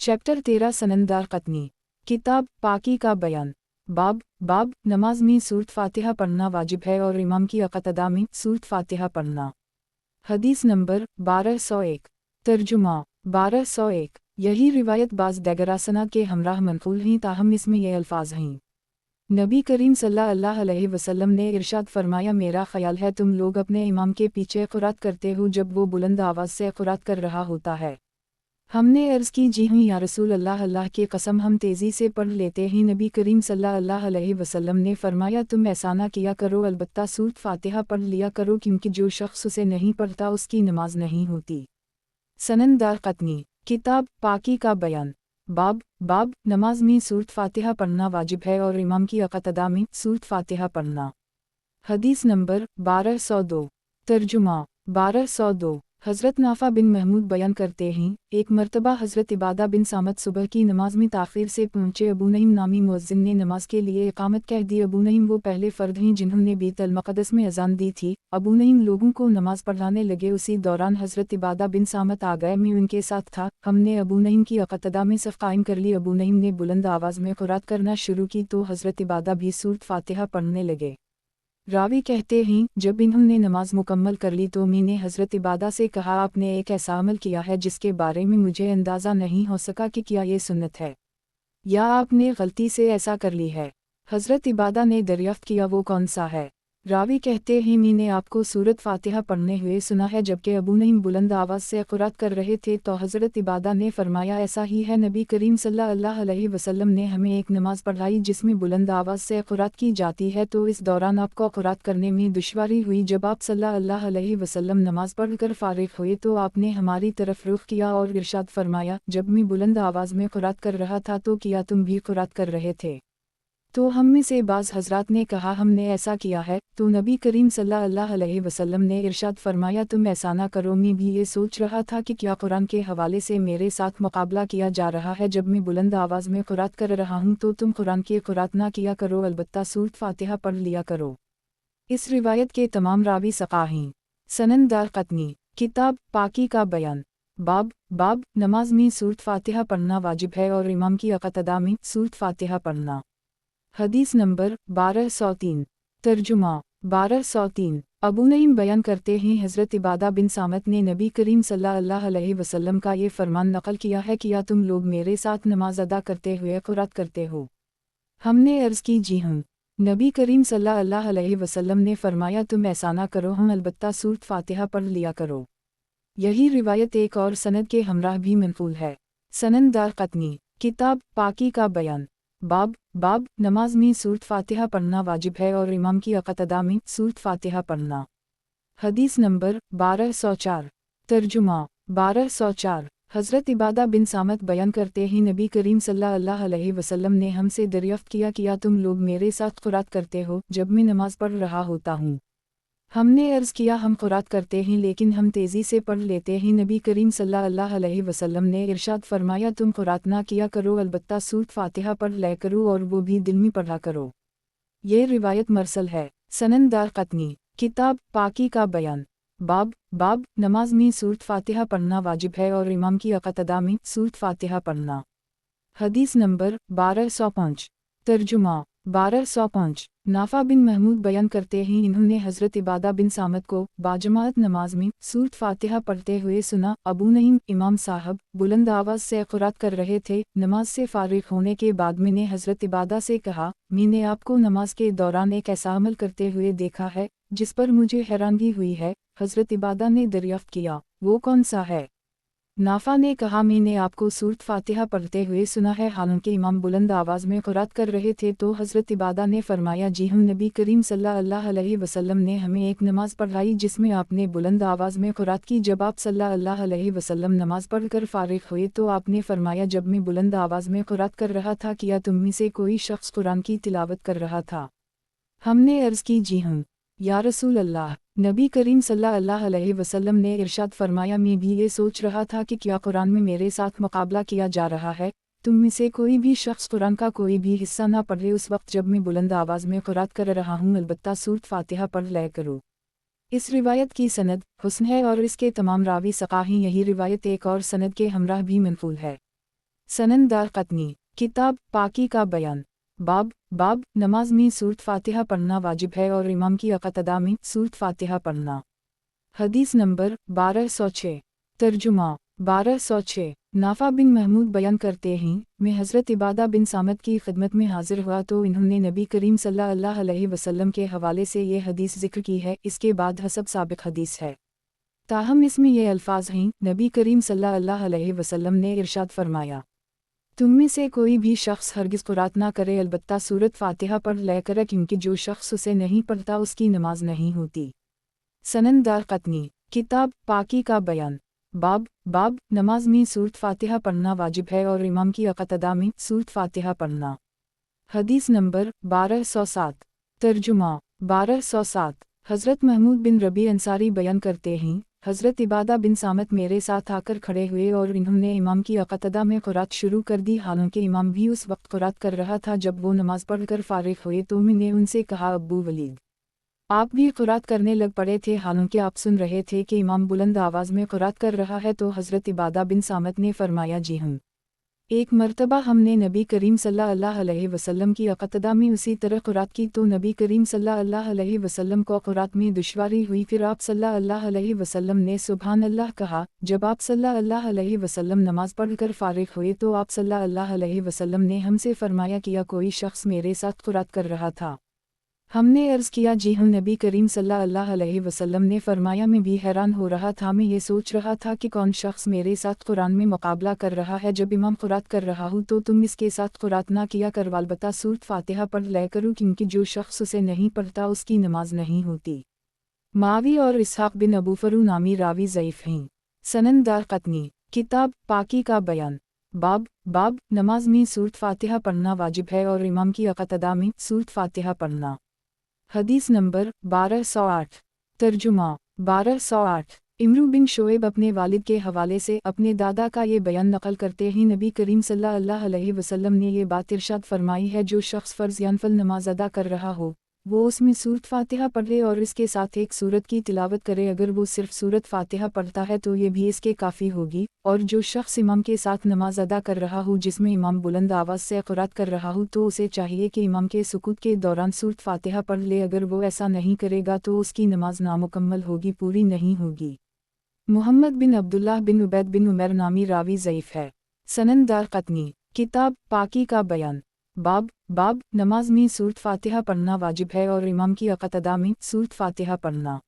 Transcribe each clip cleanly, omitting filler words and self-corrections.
Chapter 13 सनंदार कतनी किताब पाकी का बयान। बाब नमाज में सूरत फातिहा पढ़ना वाजिब है और इमाम की अक़तदा में सूरत फातिहा पढ़ना। हदीस नंबर 1201। तर्जुमा 1201। यही रिवायत बाज़ दगरासना के हमराह मनक़ूल हैं, ताहम इसमें ये अल्फाज हैं। नबी करीम सल्लल्लाहु अलैहि वसल्लम ने इरशाद फरमाया, मेरा ख्याल है तुम लोग अपने इमाम के पीछे क़ुरात करते हो जब वो बुलंद आवाज़ से क़ुरात कर रहा होता है। हमने अर्ज़ की, जी हाँ या रसूल अल्लाह, अल्लाह की कसम हम तेज़ी से पढ़ लेते हैं। नबी करीम सल्लल्लाहु अलैहि वसल्लम ने फरमाया, तुम ऐसा ना किया करो, अलबत्ता सूरत फातिहा पढ़ लिया करो, क्योंकि जो शख्स उसे नहीं पढ़ता उसकी नमाज नहीं होती। सनंदार कतनी किताब पाकी का बयान। बाब नमाज में सूरत फातिहा पढ़ना वाजिब है और इमाम की अक़तदा में सूरत फातिहा पढ़ना। हदीस नंबर 1202। तर्जुमा 1202। हज़रत नाफ़ा बिन महमूद बयान करते हैं, एक मरतबा हज़रत इबादा बिन सामत सुबह की नमाज में ताख़ीर से पहुँचे। अबू नईम नामी मुअज़्ज़िन ने नमाज के लिए इक़ामत कह दी। अबू नईम वो पहले फ़र्द हैं जिन्होंने बैतुल मक़दस में अज़ान दी थी। अबू नईम लोगों को नमाज पढ़ाने लगे। उसी दौरान हज़रत इबादा बिन सामत आ गए। मैं उनके साथ था। हमने अबू नईम की अक़तदा में सफ़ कायम कर ली। अबू नईम ने बुलंद आवाज़ में क़ुरात करना शुरू की तो हज़रत इबादा भी सूरत फातिहा पढ़ने लगे। रावी कहते हैं, जब इन्होंने नमाज मुकम्मल कर ली तो मैंने हज़रत इबादा से कहा, आपने एक ऐसा अमल किया है जिसके बारे में मुझे अंदाज़ा नहीं हो सका कि क्या ये सुन्नत है या आपने गलती से ऐसा कर ली है। हज़रत इबादा ने दरियाफ़्त किया, वो कौन सा है? रावी कहते हैं, मैंने आपको सूरत फातिहा पढ़ने हुए सुना है। जबकि अबू नईम बुलंद आवाज़ से क़ुरात कर रहे थे तो हज़रत इबादा ने फरमाया, ऐसा ही है। नबी करीम सल्लल्लाहु अलैहि वसल्लम ने हमें एक नमाज़ पढ़ाई जिसमें बुलंद आवाज़ से क़ुरात की जाती है, तो इस दौरान आपको क़ुरात करने में दुश्वारी हुई। जब आप सल्लल्लाहु अलैहि वसल्लम नमाज पढ़ कर फ़ारिग़ हुए तो आपने हमारी तरफ रुख किया और इरशाद फरमाया, जब मैं बुलंद आवाज़ में क़ुरात कर रहा था तो क्या तुम भी क़ुरात कर रहे थे? तो हम में से बाज़ हज़रात ने कहा, हमने ऐसा किया है। तो नबी करीम सल्लल्लाहु अलैहि वसल्लम ने इरशाद फरमाया, तुम ऐसा ना करो, मैं भी ये सोच रहा था कि क्या कुरान के हवाले से मेरे साथ मुकाबला किया जा रहा है। जब मैं बुलंद आवाज़ में क़ुरात कर रहा हूँ तो तुम कुरान की क़ुरात ना किया करो, अलबत्ता सूरत फातिहा पढ़ लिया करो। इस रिवायत के तमाम रावी सक़ा हैं। सनंदार कतनी किताब पाकी का बयान। बाब नमाज में सूरत फातिहा पढ़ना वाजिब है और इमाम की अक़तदा में सूरत फातिहा पढ़ना। हदीस नंबर 1203। तर्जुमा 1203। अबू नईम बयान करते हैं, हज़रत इबादा बिन सामत ने नबी करीम सल्लल्लाहु अलैहि वसल्लम का ये फरमान नक़ल किया है, क्या तुम लोग मेरे साथ नमाज अदा करते हुए क़ुरात करते हो? हमने अर्ज़ की, जी हाँ। नबी करीम सल्लल्लाहु अलैहि वसल्लम ने फरमाया, तुम ऐसा ना करो, हम अलबत्ता सूरत फातिहा पढ़ लिया करो। यही रिवायत एक और सनद के हमराह भी मनक़ूल है। सनंदार कतनी किताब पाकी का बयान। बाब नमाज में सूरत फातिहा पढ़ना वाजिब है और इमाम की अक़तदा में सूरत फातिहा पढ़ना। हदीस नंबर 1204। तर्जुमा 1204। हज़रत इबादा बिन सामत बयान करते हैं, नबी करीम सल्लल्लाहु अलैहि वसल्लम ने हमसे दरियाफ़्त किया, क्या तुम लोग मेरे साथ क़ुरात करते हो जब मैं नमाज पढ़ रहा होता हूँ? हमने अर्ज़ किया, हम क़ुरात करते हैं लेकिन हम तेज़ी से पढ़ लेते हैं। नबी करीम सल्लल्लाहु अलैहि वसल्लम ने इरशाद फरमाया, तुम क़ुरात ना किया करो, अलबत्ता सूरत फातिहा पढ़ लिया करो और वो भी दिल में पढ़ा करो। ये रिवायत मरसल है। सनंदार कतनी किताब पाकी का बयान। बाब नमाज में सूरत फातिहा पढ़ना वाजिब है और इमाम की अक़तदा में सूरत फातिहा पढ़ना। हदीस नंबर 1205। तर्जुमा 1205। नाफ़ा बिन महमूद बयान करते हैं, इन्होंने हज़रत इबादा बिन सामत को बाजमात नमाज में सूरत फातिहा पढ़ते हुए सुना। अबू नईम इमाम साहब बुलंद आवाज़ से क़ुरात कर रहे थे। नमाज से फ़ारिग़ होने के बाद मैंने हज़रत इबादा से कहा, मैंने आपको नमाज के दौरान एक ऐसा अमल करते हुए देखा है जिस पर मुझे हैरानगी हुई है। हज़रत इबादा ने दरियाफ़्त किया, वो कौन सा है? नाफ़ा ने कहा, मैंने आपको सूरत फातिहा पढ़ते हुए सुना है, हालांकि इमाम बुलंद आवाज़ में क़ुरात कर रहे थे। तो हज़रत इबादा ने फरमाया, जी हम नबी करीम सल्लल्लाहु अलैहि वसल्लम ने हमें एक नमाज़ पढ़ाई जिसमें आपने बुलंद आवाज़ में क़ुरात की। जब आप सल्लल्लाहु अलैहि वसल्लम नमाज़ पढ़ कर फ़ारिग़ हुए तो आपने फरमाया, जब मैं बुलंद आवाज़ में क़ुरात कर रहा था क्या तुम में से कोई शख्स कुरान की तिलावत कर रहा था? हमने अर्ज़ की, जी हाँ या रसूल अल्लाह। नबी करीम सल्लल्लाहु अलैहि वसल्लम ने इरशाद फरमाया, मैं भी ये सोच रहा था कि क्या कुरान में मेरे साथ मुकाबला किया जा रहा है। तुम में से कोई भी शख्स कुरान का कोई भी हिस्सा ना पढ़े उस वक्त जब मैं बुलंद आवाज़ में क़ुरात कर रहा हूँ, अलबत्ता सूरत फातिहा पढ़ लिया करो। इस रिवायत की सनद हुस्न है और इसके तमाम रावी सक़ा हैं। यही रिवायत एक और सनद के हमराह भी मनक़ूल है। सनन दारक़ुतनी, किताब पाकी का बयान, बाब नमाज में सूरत फ़ातिहा पढ़ना वाजिब है और इमाम की इक़्तिदा में सूरत फ़ातिहा पढ़ना। हदीस नंबर 1206। तर्जुमा 1206। नाफा बिन महमूद बयान करते हैं, मैं हज़रत इबादा बिन सामत की खिदमत में हाजिर हुआ तो इन्होंने नबी करीम सल्लल्लाहु अलैहि वसल्लम के हवाले से ये हदीस ज़िक्र की है। इसके बाद हसब साबिक़ हदीस है, ताहम इसमें ये अल्फाज हैं, नबी करीम सल्लल्लाहु अलैहि वसल्लम ने इरशाद फरमाया, तुम में से कोई भी शख्स हरगिज़ क़ुरात ना करे अलबत्ता सूरत फ़ातिहा पढ़ लेकर, क्योंकि जो शख्स उसे नहीं पढ़ता उसकी नमाज नहीं होती। सनन दारक़ुतनी, किताब पाकी का बयान, बाब नमाज में सूरत फ़ातिहा पढ़ना वाजिब है और इमाम की इक़्तिदा में सूरत फ़ातिहा पढ़ना। हदीस नंबर 1207। तर्जुमा 1207। हज़रत महमूद बिन रबी अंसारी बयान करते हैं, हज़रत इबादा बिन सामत मेरे साथ आकर खड़े हुए और इन्होंने इमाम की इक़्तिदा में क़ुरात शुरू कर दी। हालांकि इमाम भी उस वक्त क़ुरात कर रहा था। जब वो नमाज पढ़कर फ़ारिग़ हुए तो मैंने उनसे कहा, अब्बू वलीद, आप भी क़ुरात करने लग पड़े थे। हालांकि आप सुन रहे थे कि इमाम बुलंद आवाज़ में क़ुरात कर रहा है। तो हज़रत इबादा बिन सामत ने फरमाया, जी हम। एक मरतबा हमने नबी करीम सल्लल्लाहु अलैहि वसल्लम की इक़्तिदा में उसी तरह क़ुरात की तो नबी करीम सल्लल्लाहु अलैहि वसल्लम को क़ुरात में दुश्वारी हुई। फिर आप सल्लल्लाहु अलैहि वसल्लम ने सुभान अल्लाह कहा। जब आप सल्लल्लाहु अलैहि वसल्लम नमाज पढ़कर फ़ारिग़ हुए तो आप सल्लल्लाहु अलैहि वसल्लम ने हमसे फरमाया, किया कोई शख्स मेरे साथ क़ुरात कर रहा था? हमने अर्ज़ किया, जी हम। नबी करीम सल्लल्लाहु अलैहि वसल्लम ने फरमाया, मैं भी हैरान हो रहा था। मैं ये सोच रहा था कि कौन शख्स मेरे साथ कुरान में मुकाबला कर रहा है। जब इमाम क़ुरात कर रहा हूँ तो तुम इसके साथ क़ुरात ना किया कर, अलबत्ता सूरत फ़ातिहा पढ़ ले करो, क्योंकि जो शख्स उसे नहीं पढ़ता उसकी नमाज नहीं होती। मावी और इसहाक़ बिन अबू फरू नामी रावी ज़ईफ़ हैं। सनन दारक़ुतनी, किताब पाकी का बयान, बाब नमाज में सूरत फ़ातिहा पढ़ना वाजिब है और इमाम की इक़्तिदा में सूरत फ़ातिहा पढ़ना। हदीस नंबर 1208। तर्जुमा 1208। इमरू बिन शोएब अपने वालिद के हवाले से अपने दादा का ये बयान नक़ल करते हैं, नबी करीम सल्लल्लाहु अलैहि वसल्लम ने ये बात इरशाद फरमाई है, जो शख्स फ़र्ज़ या नफ़ल नमाज अदा कर रहा हो वो उसमें सूरत फ़ातिहा पढ़े और इसके साथ एक सूरत की तिलावत करे। अगर वो सिर्फ सूरत फ़ातिहा पढ़ता है तो ये भी इसके काफ़ी होगी। और जो शख्स इमाम के साथ नमाज अदा कर रहा हो जिसमें इमाम बुलंद आवाज़ से क़ुरात कर रहा हो तो उसे चाहिए कि इमाम के सुकूत के दौरान सूरत फ़ातिहा पढ़ ले। अगर वो ऐसा नहीं करेगा तो उसकी नमाज नामुकम्मल होगी, पूरी नहीं होगी। मुहम्मद बिन अब्दुल्लाह बिन उबैद बिन उमर नामी रावी ज़ईफ़ है। सनन दारक़ुतनी, किताब पाकी का बयान, बाब नमाज में सूरत फ़ातिहा पढ़ना वाजिब है और इमाम की इक़्तिदा में सूरत फ़ातिहा पढ़ना।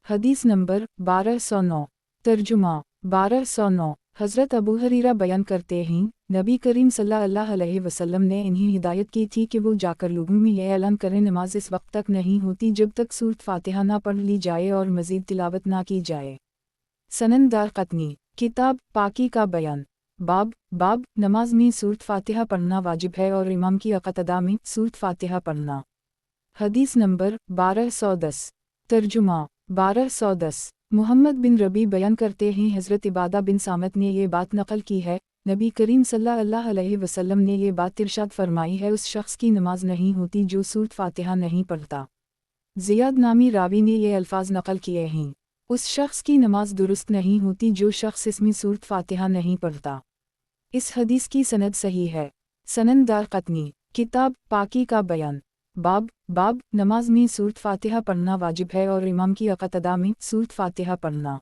हदीस नंबर 1209। तर्जुमा 1209। हज़रत अबू हरीरा बयान करते हैं, नबी करीम सल्लल्लाहु अलैहि वसल्लम ने इन्हें हिदायत की थी कि वो जाकर लोगों में यह ऐलान करें, नमाज इस वक्त तक नहीं होती जब तक सूरत फ़ातिहा ना पढ़ ली जाए और मज़ीद तिलावत ना की जाए। सनन दारक़ुतनी, किताब पाकी का बयान, बाब नमाज में सूरत फ़ातिहा पढ़ना वाजिब है और इमाम की इक़्तिदा में सूरत फ़ातिहा पढ़ना। हदीस नंबर 1210। तर्जुमा 1210। मुहम्मद बिन रबी बयान करते हैं, हज़रत इबादा बिन सामत ने ये बात नक़ल की है, नबी करीम सल्लल्लाहु अलैहि वसल्लम ने ये बात इरशाद फरमाई है, उस शख्स की नमाज नहीं होती जो सूरत फ़ातिहा नहीं पढ़ता। ज़ियाद नामी रावी ने ये अल्फाज नक़ल किए हैं, उस शख्स की नमाज दुरुस्त नहीं होती जो शख्स इसमें सूरत फ़ातिहा नहीं पढ़ता। इस हदीस की सनद सही है। सनन दारक़ुतनी, किताब पाकी का बयान, बाब नमाज में सूरत फ़ातिहा पढ़ना वाजिब है और इमाम की इक़्तिदा में सूरत फ़ातिहा पढ़ना।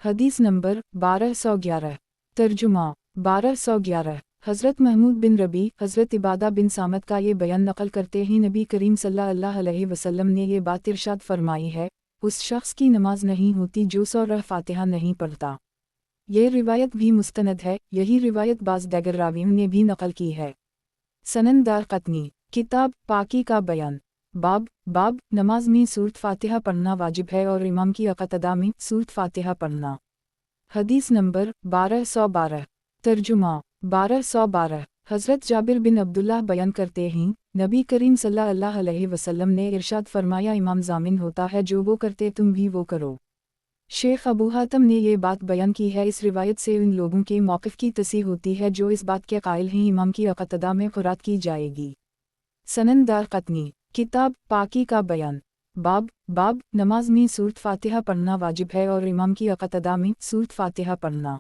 हदीस नंबर 1211। तर्जुमा 1211। हज़रत महमूद बिन रबी हज़रत इबादा बिन सामत का ये बयान नक़ल करते हैं, नबी करीम सल्लल्लाहु अलैहि वसल्लम ने ये बात इरशाद फरमाई है, उस शख्स की नमाज नहीं होती जो सूरह फ़ातिहा नहीं पढ़ता। ये रिवायत भी मुस्तनद है, यही रिवायत बाज़ दीगर रावियों ने भी नक़ल की है। सनन दारक़ुतनी, किताब पाकी का बयान, बाब नमाज में सूरत फ़ातिहा पढ़ना वाजिब है और इमाम की इक़्तिदा में सूरत फ़ातिहा पढ़ना। हदीस नंबर 1212। तर्जुमा 1212। हज़रत जाबिर बिन अब्दुल्लाह बयान करते हैं, नबी करीम सल्लल्लाहु अलैहि वसल्लम ने इरशाद फरमाया, इमाम ज़ामिन होता है, जो वो करते तुम भी वो करो। शेख अबू हातम ने ये बात बयान की है, इस रिवायत से उन लोगों के मौक़िफ़ की तस्दीक़ होती है जो इस बात के कायल हैं इमाम की इक़्तिदा में क़ुरात की जाएगी। सनन दारक़ुतनी, किताब पाकी का बयान, बाब नमाज में सूरत फ़ातिहा पढ़ना वाजिब है और इमाम की इक़्तिदा में सूरत फ़ातिहा पढ़ना।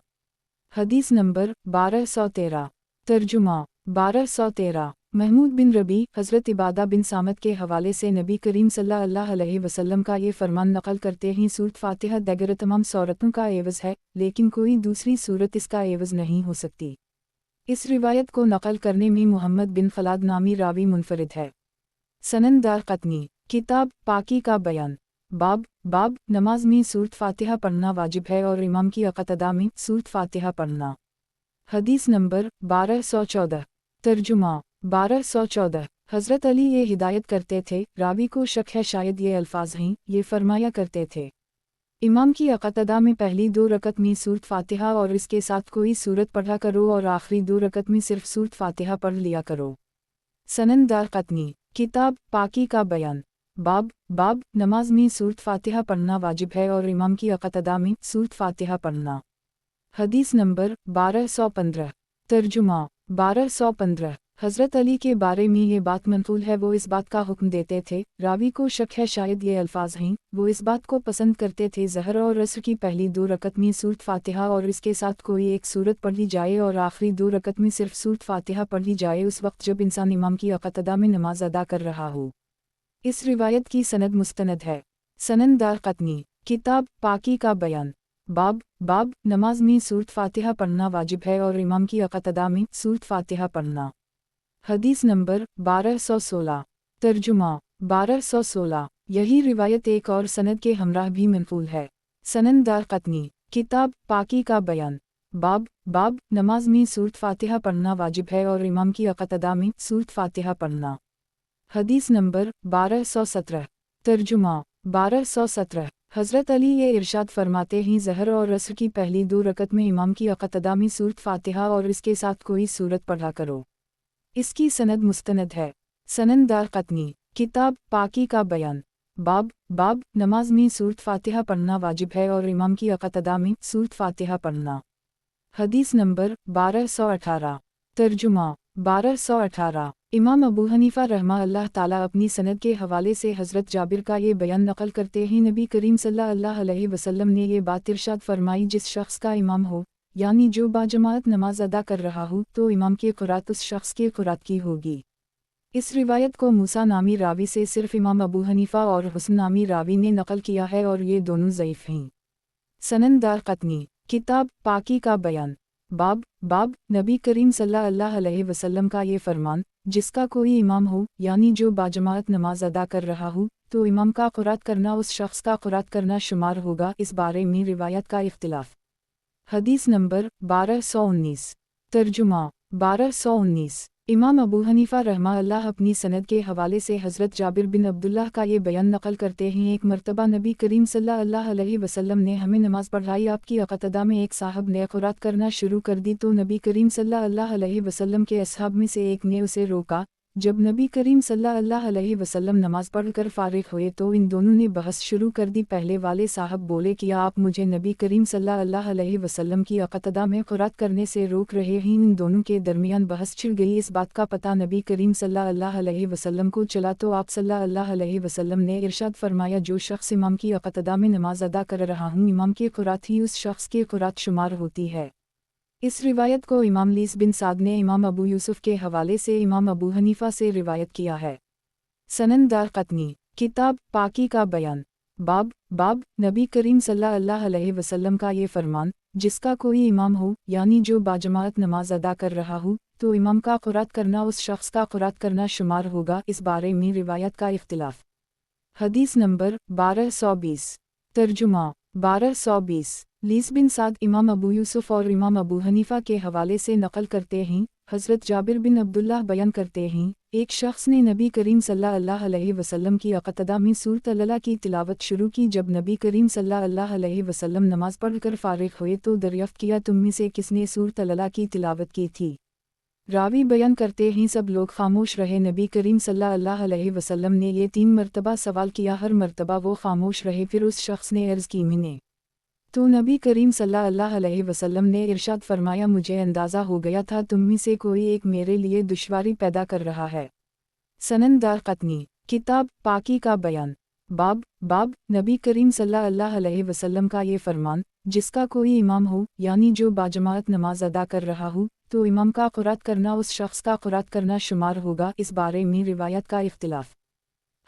हदीस नंबर 1213। तर्जुमा 1213 महमूद बिन रबी हज़रत इबादा बिन सामत के हवाले से नबी करीम सल्लल्लाहु अलैहि वसल्लम का ये फरमान नकल करते हैं सूरत फातिहा दगर तमाम सूरतों का एवज़ है, लेकिन कोई दूसरी सूरत इसका एवज़ नहीं हो सकती। इस रिवायत को नकल करने में मुहम्मद बिन खलाद नामी रावी मुनफरिद है। सनन दारक़ुतनी किताब पाकी का बयान बाब नमाज में सूरत फातिहा पढ़ना वाजिब है और इमाम की इक़्तिदा में सूरत फातिहा पढ़ना। हदीस नंबर 1214 तर्जुमा 1214 हज़रत अली ये हिदायत करते थे, रावी को शक है शायद ये अल्फाज हैं, ये फरमाया करते थे इमाम की इक़्तिदा में पहली 2 रकत में सूरत फातिहा और इसके साथ कोई सूरत पढ़ा करो और आखिरी 2 रकत में सिर्फ सूरत फातिहा पढ़ लिया करो। सनन दारक़ुतनी किताब पाकी का बयान बाब नमाज में सूरत फातिहा पढ़ना वाजिब है और इमाम की इक़्तिदा में सूरत फातिहा पढ़ना। हदीस नंबर 1215 तर्जुमा 1215 हज़रत अली के बारे में ये बात मनक़ूल है, वो इस बात का हुक्म देते थे, रावी को शक है शायद ये अल्फाज हैं, वो इस बात को पसंद करते थे ज़हर और असर की पहली 2 रकत में सूरत फातिहा और इसके साथ कोई एक सूरत पढ़ ली जाए और आखिरी 2 रकत में सिर्फ सूरत फातिहा पढ़ ली जाए उस वक्त जब इंसान इमाम की इक़्तिदा में नमाज अदा कर रहा हो। इस रिवायत की सनद मुस्तनद है। सनन दारक़ुतनी किताब पाकी का बयान बाब नमाज में सूरत फातिहा पढ़ना वाजिब है और इमाम की इक़्तिदा में सूरत फातिहा पढ़ना। हदीस नंबर 1216 तर्जुमा 1216 यही रिवायत एक और सनद के हमराह भी मनक़ूल है। सनन दारक़ुतनी किताब पाकी का बयान बाब नमाज में सूरत फातिहा पढ़ना वाजिब है और इमाम की इक़्तिदा में सूरत फातिहा पढ़ना। हदीस नंबर 1217 तर्जुमा 1217 हज़रत अली ये इरशाद फरमाते हैं ज़हर और असर की पहली 2 रकत में इमाम की इक़्तिदा में सूरत फातिहा और इसके साथ कोई सूरत पढ़ा करो। इसकी सनद मुस्तनद है। सनन दारक़ुतनी किताब पाकी का बयान बाब नमाज में सूरत फातिहा पढ़ना वाजिब है और इमाम की इक़्तिदा में सूरत फातिहा पढ़ना। हदीस नंबर 1218 तर्जुमा 1218 इमाम अबू हनीफ़ा रहमा अल्लाह ताला अपनी सनद के हवाले से हज़रत जाबिर का ये बयान नक़ल करते हैं, नबी करीम सल्लल्लाहु अलैहि वसल्लम ने ये बात इरशाद फरमाई, जिस शख्स का इमाम हो यानी जो बाजमात नमाज अदा कर रहा हो तो इमाम की क़ुरात उस शख्स की क़ुरात की होगी। इस रिवायत को मूसा नामी रावी से सिर्फ इमाम अबू हनीफ़ा और हुस्न नामी रावी ने नक़ल किया है और ये दोनों ज़ईफ़ हैं। सनन दारक़ुतनी किताब पाकी का बयान बाब नबी करीम सल्लल्लाहु अलैहि वसल्लम का ये फरमान, जिसका कोई इमाम हो यानी जो बाजमात नमाज अदा कर रहा हो तो इमाम का क़ुरात करना उस शख्स का क़ुरात करना शुमार होगा। इस बारे में रिवायत का इख्तिलाफ। हदीस नंबर 1219 तर्जुमा 1219 इमाम अबू हनीफ़ा रहमा अल्लाह अपनी सनद के हवाले से हज़रत जाबिर बिन अब्दुल्लाह का ये बयान नक़ल करते हैं, एक मरतबा नबी करीम सल्लल्लाहु अलैहि वसल्लम ने हमें नमाज़ पढ़ाई, आपकी इक़्तिदा में एक साहब ने क़ुरात करना शुरू कर दी तो नबी करीम सल्लल्लाहु अलैहि वसल्लम के असहाब में से एक ने उसे रोका। जब नबी करीम सल्लल्लाहु अलैहि वसल्लम नमाज पढ़ कर फ़ारिग़ हुए तो इन दोनों ने बहस शुरू कर दी। पहले वाले साहब बोले कि आप मुझे नबी करीम सल्लल्लाहु अलैहि वसल्लम की इक़्तिदा में क़ुरात करने से रोक रहे हैं। इन दोनों के दरमियान बहस छिड़ गई। इस बात का पता नबी करीम सल्लल्लाहु अलैहि वसल्लम को चला तो आप सल्लल्लाहु अलैहि वसल्लम ने इरशाद फरमाया, जो शख्स इमाम की इक़्तिदा में नमाज अदा कर रहा हूँ, इमाम की क़ुरात ही उस शख्स की क़ुरात शुमार होती है। इस रिवायत को इमाम लीस बिन साद ने इमाम अबू यूसुफ के हवाले से इमाम अबू हनीफ़ा से रिवायत किया है। सनन दारक़ुतनी किताब पाकी का बयान बाब नबी करीम सल्लल्लाहु अलैहि वसल्लम का ये फरमान, जिसका कोई इमाम हो यानी जो बाजमात नमाज अदा कर रहा हो तो इमाम का क़ुरात करना उस शख्स का क़ुरात करना शुमार होगा। इस बारे में रिवायत का इख्तिलाफ। हदीस नंबर 1220 तर्जुमा 1220 लीस बिन साद इमाम अबू यूसुफ और इमाम अबू हनीफ़ा के हवाले से नक़ल करते हैं, हज़रत जाबिर बिन अब्दुल्लाह बयान करते हैं, एक शख्स ने नबी करीम सल्लल्लाहु अलैहि वसल्लम की इक़्तिदा में सूरत अल-अला की तिलावत शुरू की। जब नबी करीम सल्लल्लाहु अलैहि वसल्लम नमाज पढ़ कर फ़ारिग़ हुए तो दरियाफ़्त किया, तुम में से किसने सूरत अल-अला की तिलावत की थी? रावी बयान करते हैं, सब लोग खामोश रहे। नबी करीम सल्लल्लाहु अलैहि वसल्लम ने ये 3 मरतबा सवाल किया, हर मरतबा वो खामोश रहे। फिर उस शख्स ने अर्ज़ की, मैंने तो नबी करीम सल्लल्लाहु अलैहि वसल्लम ने इरशाद फरमाया, मुझे अंदाज़ा हो गया था तुम में से कोई एक मेरे लिए दुश्वारी पैदा कर रहा है। सनन दारक़ुतनी किताब पाकी का बयान बाब नबी करीम सल्लल्लाहु अलैहि वसल्लम का ये फरमान, जिसका कोई इमाम हो यानी जो बाजमात नमाज अदा कर रहा हो तो इमाम का क़ुरात करना उस शख्स का क़ुरात करना शुमार होगा। इस बारे में रिवायत का इख्तिलाफ।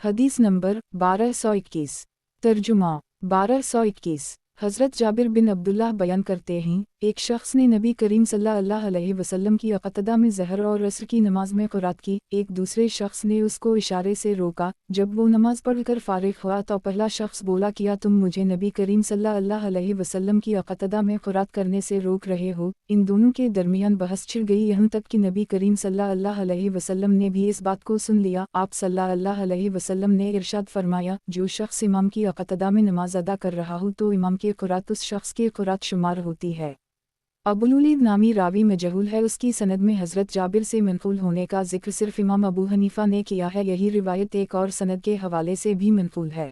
हदीस नंबर 1221। तर्जुमा 1221। हज़रत जाबिर बिन अब्दुल्लाह बयान करते हैं, एक शख्स ने नबी करीम सल्लल्लाहु अलैहि वसल्लम की अक़दा में ज़हर और असर की नमाज में क़ुरात की। एक दूसरे शख्स ने उसको इशारे से रोका। जब वो नमाज पढ़कर फ़ारिग़ हुआ तो पहला शख्स बोला, किया तुम मुझे नबी करीम सल्लल्लाहु अलैहि वसल्लम की अक़दा में क़ुरात करने से रोक रहे हो। इन दोनों के दरमियान बहस छिड़ गई, यहाँ तक कि नबी करीम सल्लल्लाहु अलैहि वसल्लम ने भी इस बात को सुन लिया। आप सल्लल्लाहु अलैहि वसल्लम ने इरशाद फरमाया, जो शख्स इमाम की अक़दा में नमाज अदा कर रहा हो तो इमाम की क़ुरात उस शख्स की क़ुरात शुमार होती है। अबुलुलीद नामी रावी मजहूल है। उसकी सनद में हज़रत जाबिर से मनक़ूल होने का जिक्र सिर्फ इमाम अबू हनीफ़ा ने किया है। यही रिवायत एक और सनद के हवाले से भी मनक़ूल है।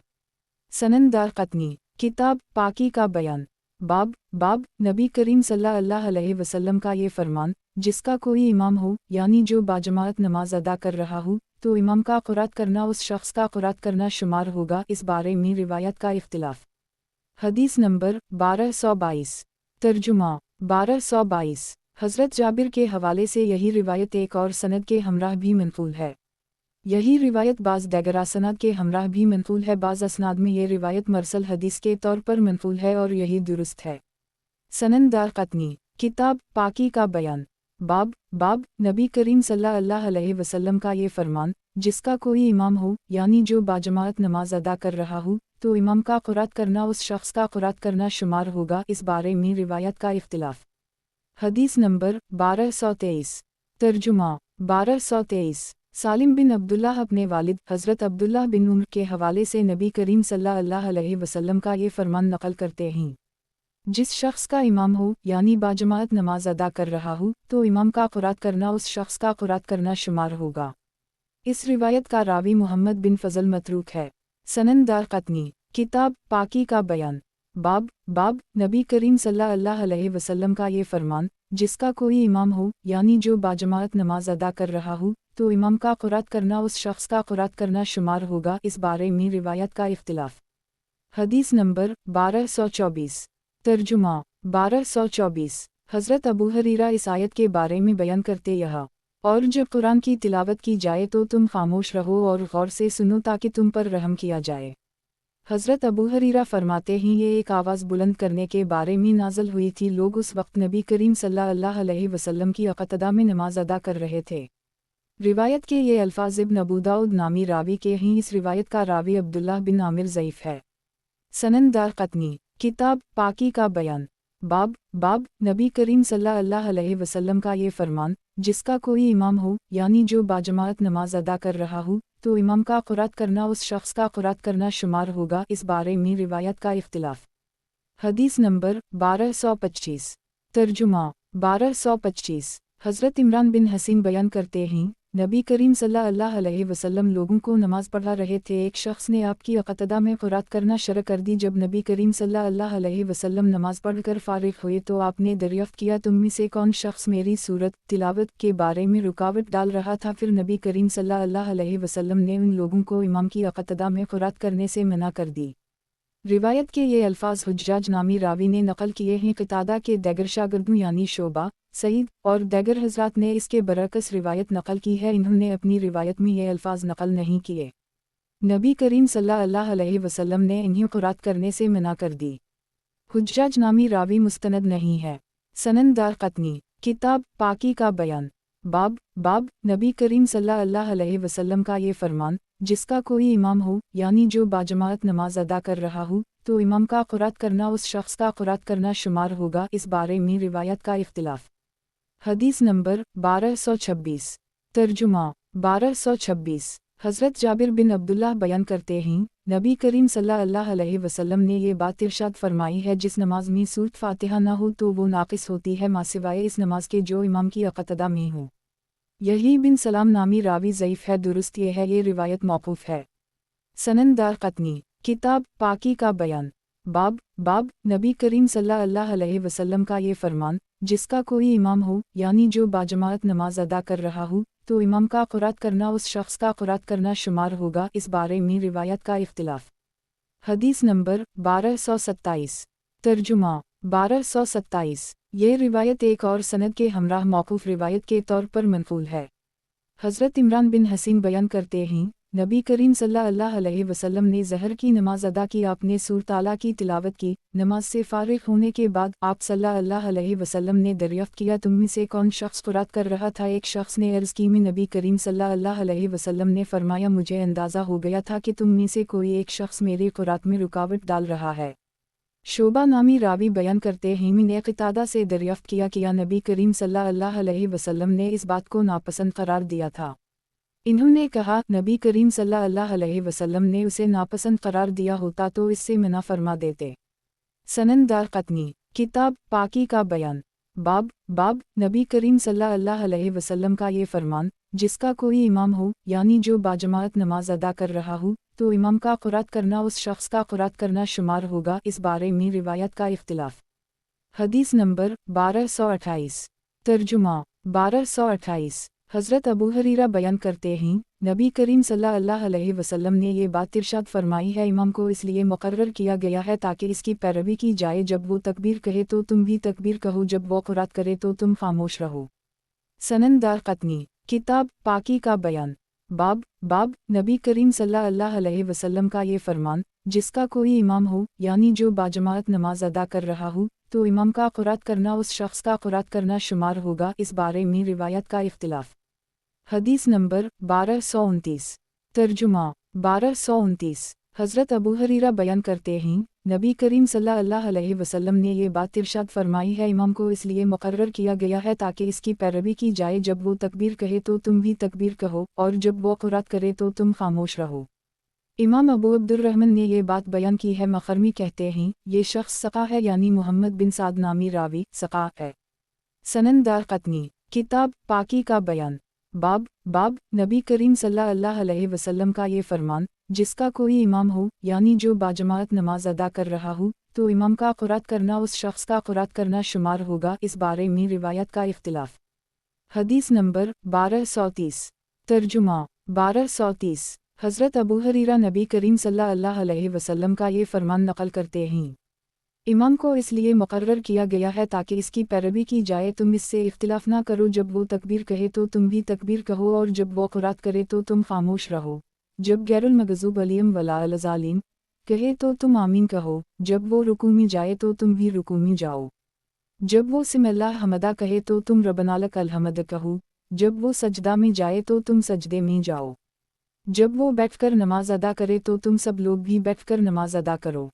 सनन दारक़तनी किताब पाकी का बयान। बाब नबी करीम सल्लल्लाहु अलैहि वसल्लम का ये फरमान, जिसका कोई इमाम हो यानी जो बाजमात नमाज अदा कर रहा हो तो इमाम का क़ुरात करना उस शख्स का क़ुरात करना शुमार होगा। इस बारे में रिवायत का इख्तिलाफ। हदीस नंबर 1222। तर्जुमा 1222। हज़रत जाबिर के हवाले से यही रिवायत एक और सनद के हमराह भी मनक़ूल है। यही रिवायत बाज़ दीगर सनद के हमराह भी मनक़ूल है। बाज़ असनाद में ये रिवायत मरसल हदीस के तौर पर मनक़ूल है और यही दुरुस्त है। सनन दारक़तनी किताब पाकी का बयान। बाब नबी करीम सल्लल्लाहु अलैहि वसल्लम का ये फरमान, जिसका कोई इमाम हो यानी जो बाजमात नमाज अदा कर रहा हो तो इमाम का क़ुरात करना उस शख्स का क़ुरात करना शुमार होगा। इस बारे में रिवायत का इख्तिलाफ। हदीस नंबर 1223। तर्जुमा 1223। सालिम बिन अब्दुल्लाह अपने वालिद हज़रत अब्दुल्लाह बिन उमर के हवाले से नबी करीम सल्लल्लाहु अलैहि वसल्लम का ये फरमान नक़ल करते हैं, जिस शख्स का इमाम हो यानी बाजमात नमाज अदा कर रहा हो तो इमाम का क़ुरात करना उस शख्स का क़ुरात करना शुमार होगा। इस रिवायत का रावी मोहम्मद बिन फ़ज़ल मतरूक है। सनन दारक़तनी किताब पाकी का बयान। बाब नबी करीम सल्लल्लाहु अलैहि वसल्लम का ये फरमान, जिसका कोई इमाम हो यानी जो बाजमात नमाज अदा कर रहा हो तो इमाम का क़ुरात करना उस शख्स का क़ुरात करना शुमार होगा। इस बारे में रिवायत का इख्तिलाफ। हदीस नंबर 1224। तर्जुमा 1224। हज़रत अबू हरीरा इस आयत के बारे में बयान करते यहाँ, और जब कुरान की तिलावत की जाए तो तुम खामोश रहो और गौर से सुनो ताकि तुम पर रहम किया जाए। हज़रत अबू हरीरा फरमाते हैं, ये एक आवाज़ बुलंद करने के बारे में नाज़िल हुई थी। लोग उस वक्त नबी करीम सल्लल्लाहु अलैहि वसल्लम की अक़दा में नमाज अदा कर रहे थे। रिवायत के ये अल्फाज इब्न अबू दाऊद नामी रावी के हैं। इस रिवायत का रावी अब्दुल्लाह बिन आमिर ज़ईफ़ है। सनन दारक़तनी किताब पाकी का बयान। बाब नबी करीम सल्लल्लाहु अलैहि वसल्लम का ये फरमान, जिसका कोई इमाम हो यानी जो बाजमात नमाज अदा कर रहा हो तो इमाम का क़ुरात करना उस शख्स का क़ुरात करना शुमार होगा। इस बारे में रिवायत का इख्तिलाफ। हदीस नंबर 1225। तर्जुमा 1225। हज़रत इमरान बिन हसीन बयान करते हैं, नबी करीम सल्लल्लाहु अलैहि वसल्लम लोगों को नमाज पढ़ा रहे थे। एक शख्स ने आपकी अक़दा में क़ुरात करना शुरू कर दी। जब नबी करीम सल्लल्लाहु अलैहि वसल्लम नमाज पढ़कर फ़ारिग़ हुए तो आपने दरियाफ़्त किया, तुम में से कौन शख्स मेरी सूरत तिलावत के बारे में रुकावट डाल रहा था। फिर नबी करीम सल्लल्लाहु अलैहि वसल्लम ने उन लोगों को इमाम की अक़दा में क़ुरात करने से मना कर दी। रिवायत के ये अल्फाज हुज्जाज नामी रावी ने नक़ल किए हैं। क़तादा के दीगर शागिर्दों यानी शोबा, सईद और दीगर हज़रात ने इसके बरअक्स रिवायत नक़ल की है। इन्होंने अपनी रिवायत में ये अल्फाज नक़ल नहीं किए। नबी करीम सल्लल्लाहु अलैहि वसल्लम ने इन्हें क़ुरात करने से मना कर दी। हुज्जाज नामी रावी मुस्तनद नहीं है। सनन दारक़तनी किताब पाकी का बयान। बाब नबी करीम सल्लल्लाहु अलैहि वसल्लम का ये फरमान, जिसका कोई इमाम हो यानी जो बाजमात नमाज अदा कर रहा हो तो इमाम का क़ुरात करना उस शख्स का क़ुरात करना शुमार होगा। इस बारे में रिवायत का इख्तिलाफ। हदीस नंबर 1226। तर्जुमा 1226। हज़रत जाबिर बिन अब्दुल्लाह बयान करते हैं, नबी करीम सल्लल्लाहु अलैहि वसल्लम ने ये बात इरशाद फरमाई है, जिस नमाज में सूरत फ़ातिहा ना हो तो वो नाक़िस होती है, मासिवाए इस नमाज के जो इमाम की अक़दा में हो। यही बिन सलाम नामी रावी ज़ईफ़ है। दुरुस्त ये है, ये रिवायत मौक़ूफ़ है। सनन दारक़तनी किताब पाकी का बयान। बाब नबी करीम सल्लल्लाहु अलैहि वसल्लम का ये फरमान, जिसका कोई इमाम हो यानी जो बाजमात नमाज अदा कर रहा हो तो इमाम का क़ुरात करना उस शख्स का क़ुरात करना शुमार होगा। इस बारे में रिवायत का इख्तिलाफ। हदीस नंबर 1227। तर्जुमा 1227। ये रिवायत एक और सनद के हमराह मौकूफ़ रिवायत के तौर पर मनक़ूल है। हज़रत इमरान बिन हसीन बयान करते हैं, नबी करीम सल्लल्लाहु अलैहि वसल्लम ने ज़हर की नमाज अदा की। आपने सूरत आला की तिलावत की। नमाज से फ़ारिग़ होने के बाद आप सल्लल्लाहु अलैहि वसल्लम ने दरियाफ़्त किया, तुम में से कौन शख्स क़ुरात कर रहा था? एक शख्स ने अर्ज़ की, मैं। नबी करीम सल्लल्लाहु अलैहि वसल्लम ने फ़रमाया, मुझे अंदाज़ा हो गया था कि तुम में से कोई एक शख्स मेरे क़ुरात में रुकावट डाल रहा है। शोबा नामी रावी बयान करते हैं, मैंने क़तादा से दरियाफ़्त किया नबी करीम सल्लल्लाहु अलैहि वसल्लम ने इस बात को नापसंद करार दिया था। इन्होंने कहा, नबी करीम सल्लल्लाहु अलैहि वसल्लम ने उसे नापसंद करार दिया होता तो इससे मना फरमा देते। सनन दारक़ुतनी, किताब पाकी का बयान, बाब नबी करीम सल्लल्लाहु अलैहि वसल्लम का ये फरमान, जिसका कोई इमाम हो यानी जो बाजमात नमाज अदा कर रहा हो, तो इमाम का क़ुरात करना उस शख्स का क़ुरात करना शुमार होगा। इस बारे में रिवायत का इख्तिलाफ। हदीस नंबर 1228। तर्जुमा 1228। हज़रत अबू हुरैरा बयान करते हैं, नबी करीम सल्लल्लाहु अलैहि वसल्लम ने ये बात इरशाद फरमाई है, इमाम को इसलिए मुक़र्रर किया गया है ताकि इसकी पैरवी की जाए। जब वो तकबीर कहे तो तुम भी तकबीर कहो, जब वो क़ुरात करे तो तुम खामोश रहो। सनन दारक़ुतनी, किताब पाकी का बयान, बाब नबी करीम सल्लल्लाहु अलैहि वसल्लम का ये फरमान, जिसका कोई इमाम हो यानी जो बाजमात नमाज अदा कर रहा हो, तो इमाम का क़ुरात करना उस शख्स का क़ुरात करना शुमार होगा। इस बारे में रिवायत का इख्तिलाफ। हदीस नंबर 1229। तर्जुमा 1229। हज़रत अबू हुरैरा बयान करते हैं, नबी करीम सल्लल्लाहु अलैहि वसल्लम ने ये बात इरशाद फरमाई है, इमाम को इसलिए मुक़र्रर किया गया है ताकि इसकी पैरवी की जाए। जब वो तकबीर कहे तो तुम भी तकबीर कहो, और जब वो क़ुरात करे तो तुम खामोश रहो। इमाम अबू अब्दुर्रहमान ने ये बात बयान की है। मखरमी कहते हैं, ये शख्स सक़ा है यानी मोहम्मद बिन साद नामी रावी सक़ा है। सनन दारक़ुतनी, किताब पाकी का बयान, बाब नबी करीम सल्लल्लाहु अलैहि वसल्लम का ये फरमान, जिसका कोई इमाम हो यानी जो बाजमात नमाज अदा कर रहा हो, तो इमाम का क़ुरात करना उस शख्स का क़ुरात करना शुमार होगा। इस बारे में रिवायत का इख्तिलाफ। हदीस नंबर 1230। तर्जुमा 1230। हज़रत अबू हुरैरा नबी करीम सल्लल्लाहु अलैहि वसल्लम का ये फरमान नक़ल करते हैं, इमाम को इसलिए मुक़र्रर किया गया है ताकि इसकी पैरवी की जाए। तुम इससे इख्तिलाफ़ ना करो, जब वो तकबीर कहे तो तुम भी तकबीर कहो, और जब वो क़ुरात करे तो तुम खामोश रहो। जब गैरुल मग़ज़ूब अलैहिम वला ज़ालिमीन कहे तो तुम आमीन कहो, जब वो रुकू में जाए तो तुम भी रुकू में जाओ। जब वो सिमिल्लाह हमदा कहे तो तुम रब्बनालक अलहमद कहो, जब वो सजदा में जाए तो तुम सजदे में जाओ। जब वो बैठकर नमाज अदा करे तो तुम सब लोग भी बैठकर नमाज अदा करो।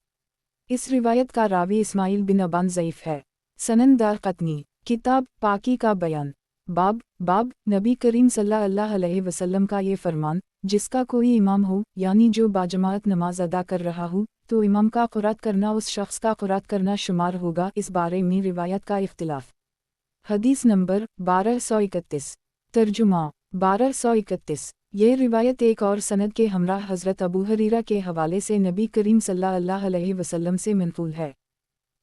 इस रिवायत का रावी इस्माइल बिन अबान ज़ईफ़ है। सनन दारक़ुतनी, किताब पाकी का बयान, बाब नबी करीम सल्लल्लाहु अलैहि वसल्लम का ये फरमान, जिसका कोई इमाम हो यानी जो बाजमात नमाज अदा कर रहा हो, तो इमाम का क़ुरात करना उस शख्स का क़ुरात करना शुमार होगा। इस बारे में रिवायत का इख्तिलाफ। हदीस नंबर 1231। तर्जुमा 1231। ये रिवायत एक और सनद के हमराह हज़रत अबू हुरैरा के हवाले से नबी करीम सल्लल्लाहु अलैहि वसल्लम से मनक़ूल है।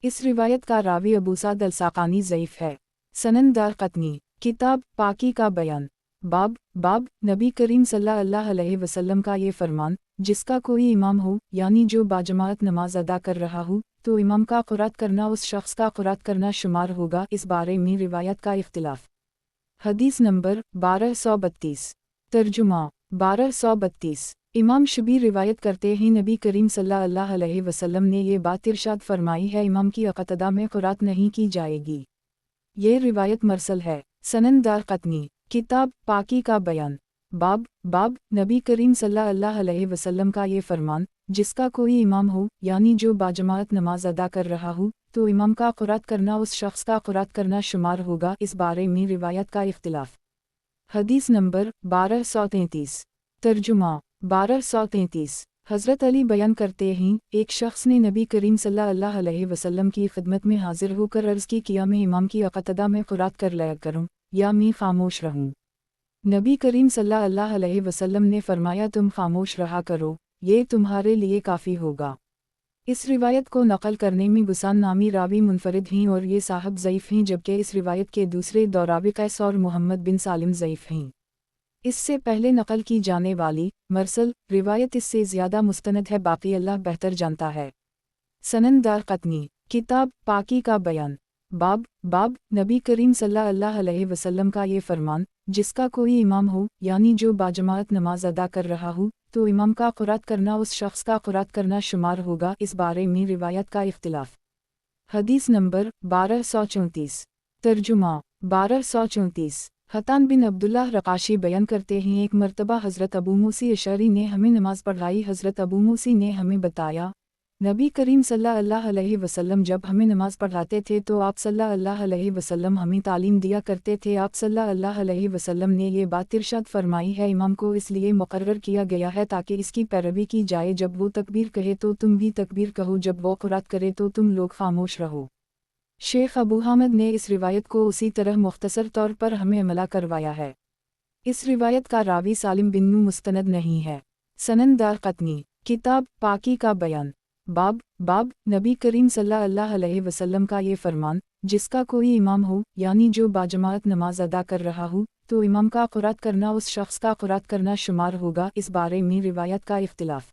इस रिवायत का रावी अबू साद अल-साक़ानी ज़ईफ़ है। सनन दारक़ुतनी, किताब पाकी का बयान, बाब नबी करीम सल्लल्लाहु अलैहि वसल्लम का ये फरमान, जिसका कोई इमाम हो यानी जो बाजमात नमाज अदा कर रहा हो, तो इमाम का क़ुरात करना उस शख्स का क़ुरात करना शुमार होगा। इस बारे में रिवायत का इख्तिलाफ। हदीस नंबर 1232। तर्जुमा 1232। इमाम शबीर रिवायत करते हैं, नबी करीम सल्लल्लाहु अलैहि वसल्लम ने ये बात इरशाद फरमाई है, इमाम की अक़तदा में क़ुरात नहीं की जाएगी। ये रिवायत मरसल है। सनन दारक़ुतनी, किताब पाकी का बयान, बाब नबी करीम सल्लल्लाहु अलैहि वसल्लम का ये फरमान, जिसका कोई इमाम हो यानी जो बाजमात नमाज अदा कर रहा हो, तो इमाम का क़ुरात करना उस शख्स का क़ुरात करना शुमार होगा। इस बारे में रिवायत का इख्तिलाफ। हदीस नंबर 1233। तर्जुमा 1233। हज़रत अली बयान करते हैं, एक शख्स ने नबी करीम सल्लल्लाहु अलैहि वसल्लम की खिदमत में हाजिर होकर अर्ज़ की, किया मैं इमाम की अक़तदा में क़ुरात कर लिया करूँ या मैं खामोश रहूँ। नबी करीम सल्लल्लाहु अलैहि वसल्लम ने फरमाया, तुम खामोश रहा करो, ये तुम्हारे लिए काफ़ी होगा। इस रिवायत को नक़ल करने में गुसान नामी रावी मुनफरिद हैं और ये साहब ज़ईफ़ हैं, जबकि इस रिवायत के दूसरे दो रावी कैस और मोहम्मद बिन सालिम ज़ईफ़ हैं। इससे पहले नक़ल की जाने वाली मरसल रिवायत इससे ज़्यादा मुस्तनद है, बाकी अल्लाह बेहतर जानता है। सनन दारक़ुतनी, किताब पाकी का बयान, बाब नबी करीम सल्लल्लाहु अलैहि वसल्लम का ये फरमान, जिसका कोई इमाम हो यानी जो बाजमात नमाज अदा कर रहा हो तो इमाम का क़ुरात करना उस शख्स का क़ुरात करना शुमार होगा। इस बारे में रिवायत का इख्तिलाफ। हदीस नंबर 1234। तर्जुमा 1234। हतान बिन अब्दुल्लाह रकाशी बयान करते हैं, एक मर्तबा हज़रत अबू मूसा अशअरी ने हमें नमाज पढ़ाई। हज़रत अबू मूसा ने हमें बताया, नबी करीम सल्लल्लाहु अलैहि वसल्लम जब हमें नमाज पढ़ाते थे तो आप सल्लल्लाहु अलैहि वसल्लम हमें तालीम दिया करते थे। आप सल्लल्लाहु अलैहि वसल्लम ने ये बात इरशाद फरमाई है, इमाम को इसलिए मुकर्रर किया गया है ताकि इसकी पैरवी की जाए। जब वो तकबीर कहे तो तुम भी तकबीर कहो, जब वो क़ुरात करे तो तुम लोग खामोश रहो। शेख अबू हामिद ने इस रिवायत को उसी तरह मुख्तसर तौर पर हमें अमला करवाया है। इस रिवायत का रावी सालिम बिन मुस्तनद नहीं है। सनन दारक़ुतनी। किताब पाकी का बयान। बाब नबी करीम सल्लल्लाहु अलैहि वसल्लम का ये फरमान, जिसका कोई इमाम हो यानी जो बाजमात नमाज अदा कर रहा हो तो इमाम का क़ुरात करना उस शख्स का क़ुरात करना शुमार होगा। इस बारे में रिवायत का इख्तिलाफ।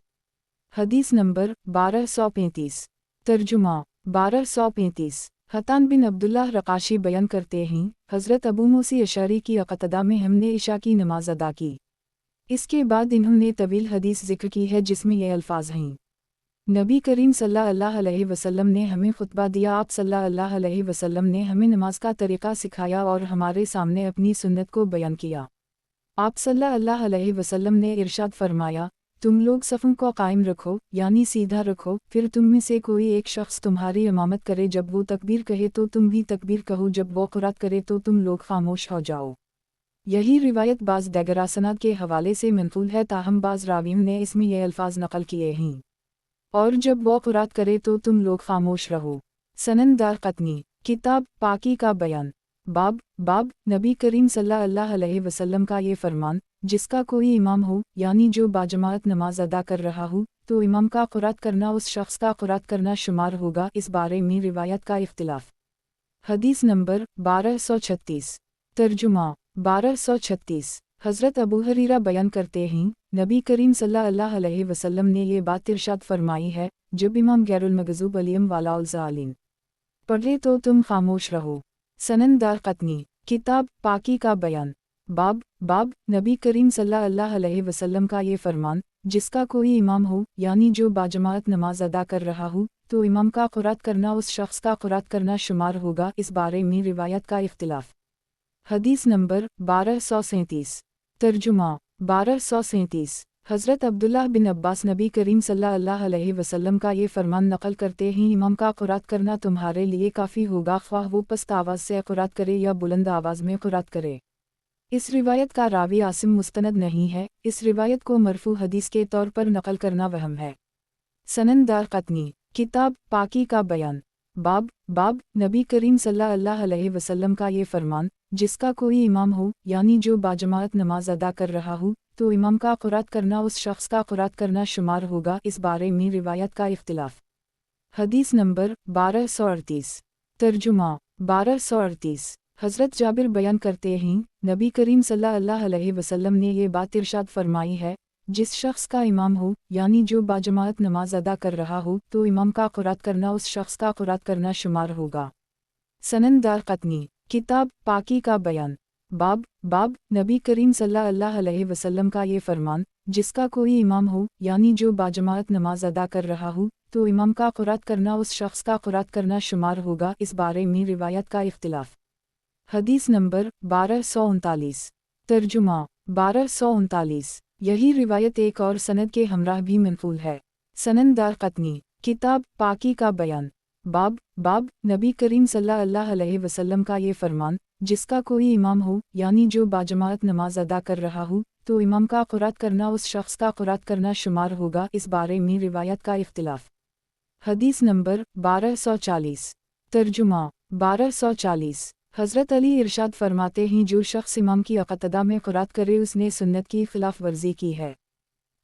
हदीस नंबर 1235। तर्जुमा 1235। हतान बिन अब्दुल्लाह रकाशी बयान करते हैं, हज़रत अबू मूसा अशअरी की इक़्तिदा में हमने इशा की नमाज अदा की। इसके बाद इन्होंने तवील हदीस ज़िक्र की है जिसमें ये अल्फाज हैं, नबी करीम सल्लल्लाहु अलैहि वसल्लम ने हमें खुतबा दिया। आप सल्लल्लाहु अलैहि वसल्लम ने हमें नमाज का तरीक़ा सिखाया और हमारे सामने अपनी सुन्नत को बयान किया। आप सल्लल्लाहु अलैहि वसल्लम ने इरशाद फरमाया, तुम लोग सफ़ों को कायम रखो यानी सीधा रखो, फिर तुम में से कोई एक शख्स तुम्हारी इमामत करे। जब वो तकबीर कहे तो तुम भी तकबीर कहो, जब वो क़ुरात करे तो तुम लोग खामोश हो जाओ। यही रिवायत बाज़ दीगर सनद के हवाले से मंक़ूल है, ताहम बाज़ रावियों ने इसमें ये अल्फाज नक़ल किए हैं, और जब वो क़ुरात करे तो तुम लोग खामोश रहो। सनन दारक़ुतनी। किताब पाकी का बयान। बाब नबी करीम सल्लल्लाहु अलैहि वसल्लम का ये फरमान, जिसका कोई इमाम हो यानी जो बाजमात नमाज अदा कर रहा हो तो इमाम का क़ुरात करना उस शख्स का क़ुरात करना शुमार होगा। इस बारे में रिवायत का इख्तिलाफ। हदीस नंबर 1236। तर्जुमा 1236। हज़रत अबू हुरैरा बयान करते हैं, नबी करीम सल्लल्लाहु अलैहि वसल्लम ने ये बात इरशाद फरमाई है, जब इमाम गैरुल मग़ज़ूब अलैहिम वला ज़ालिन पढ़े तो तुम खामोश रहो। सनन दारक़ुतनी। किताब पाकी का बयान। बाब नबी करीम सल्लल्लाहु अलैहि वसल्लम का ये फरमान, जिसका कोई इमाम हो यानी जो बाजमात नमाज अदा कर रहा हो तो इमाम का क़ुरात करना उस शख्स का क़ुरात करना शुमार होगा। इस बारे में रिवायत का इख्तिलाफ। हदीस नंबर 1237। तर्जुमा 1237। हज़रत अब्दुल्लाह बिन अब्बास नबी करीम सल्लल्लाहु अलैहि वसल्लम का ये फरमान नक़ल करते हैं, इमाम का क़ुरात करना तुम्हारे लिए काफ़ी होगा, ख्वाह वो पस्त आवाज़ से क़ुरात करे या बुलंद आवाज़ में क़ुरात करे। इस रिवायत का रावी आसिम मुस्तनद नहीं है। इस रिवायत को मरफू हदीस के तौर पर नक़ल करना वहम है। सनन दारक़ुतनी। किताब पाकी का बयान। बाब नबी करीम सल्लल्लाहु अलैहि वसल्लम का ये फरमान, जिसका कोई इमाम हो यानी जो बाजमात नमाज अदा कर रहा हो तो इमाम का क़ुरात करना उस शख्स का क़ुरात करना शुमार होगा। इस बारे में रिवायत का इख्तिलाफ। हदीस नंबर 1238। तर्जुमा 1238। हज़रत जाबिर बयान करते हैं, नबी करीम सल्लल्लाहु अलैहि वसल्लम ने ये बात इरशाद फरमाई है, जिस शख्स का इमाम हो यानी जो बाजमात नमाज अदा कर रहा हो तो इमाम का क़ुरात करना उस शख्स का क़ुरात करना शुमार होगा। सनन दारक़ुतनी। किताब पाकी का बयान। बाब नबी करीम सल्लल्लाहु अलैहि वसल्लम का ये फरमान, जिसका कोई इमाम हो यानी जो बाजमात नमाज अदा कर रहा हो तो इमाम का क़ुरात करना उस शख्स का क़ुरात करना शुमार होगा। इस बारे में रिवायत का इख्तिलाफ। हदीस नंबर 1239। तर्जुमा 1239। यही रिवायत एक और सनद के हमराह भी मंक़ूल है। सनन दारक़ुतनी। किताब पाकी का बयान। बाब नबी करीम सल्लल्लाहु अलैहि वसल्लम का ये फरमान, जिसका कोई इमाम हो यानी जो बाजमात नमाज अदा कर रहा हो तो इमाम का क़ुरात करना उस शख्स का क़ुरात करना शुमार होगा। इस बारे में रिवायत का इख्तिलाफ। हदीस नंबर 1240। तर्जुमा 1240। हज़रत अली इरशाद फरमाते हैं, जो शख्स इमाम की इक़्तिदा में क़ुरात करे उसने सुन्नत की ख़िलाफ़ वर्जी की है।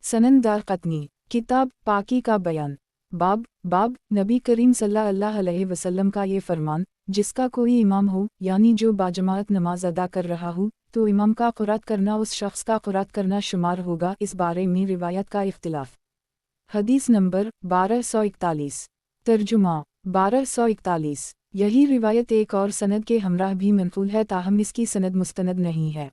सनन दारक़ुतनी। किताब पाकी का बयान। बाब नबी करीम सल्लल्लाहु अलैहि वसल्लम का ये फरमान, जिसका कोई इमाम हो यानी जो बाजमात नमाज अदा कर रहा हो तो इमाम का क़ुरात करना उस शख्स का क़ुरात करना शुमार होगा। इस बारे में रिवायत का इख्तिलाफ। हदीस नंबर 1241। तर्जुमा 1241। यही रिवायत एक और सनद के हमराह भी मनक़ूल है, ताहम इसकी सनद मुस्तनद नहीं है।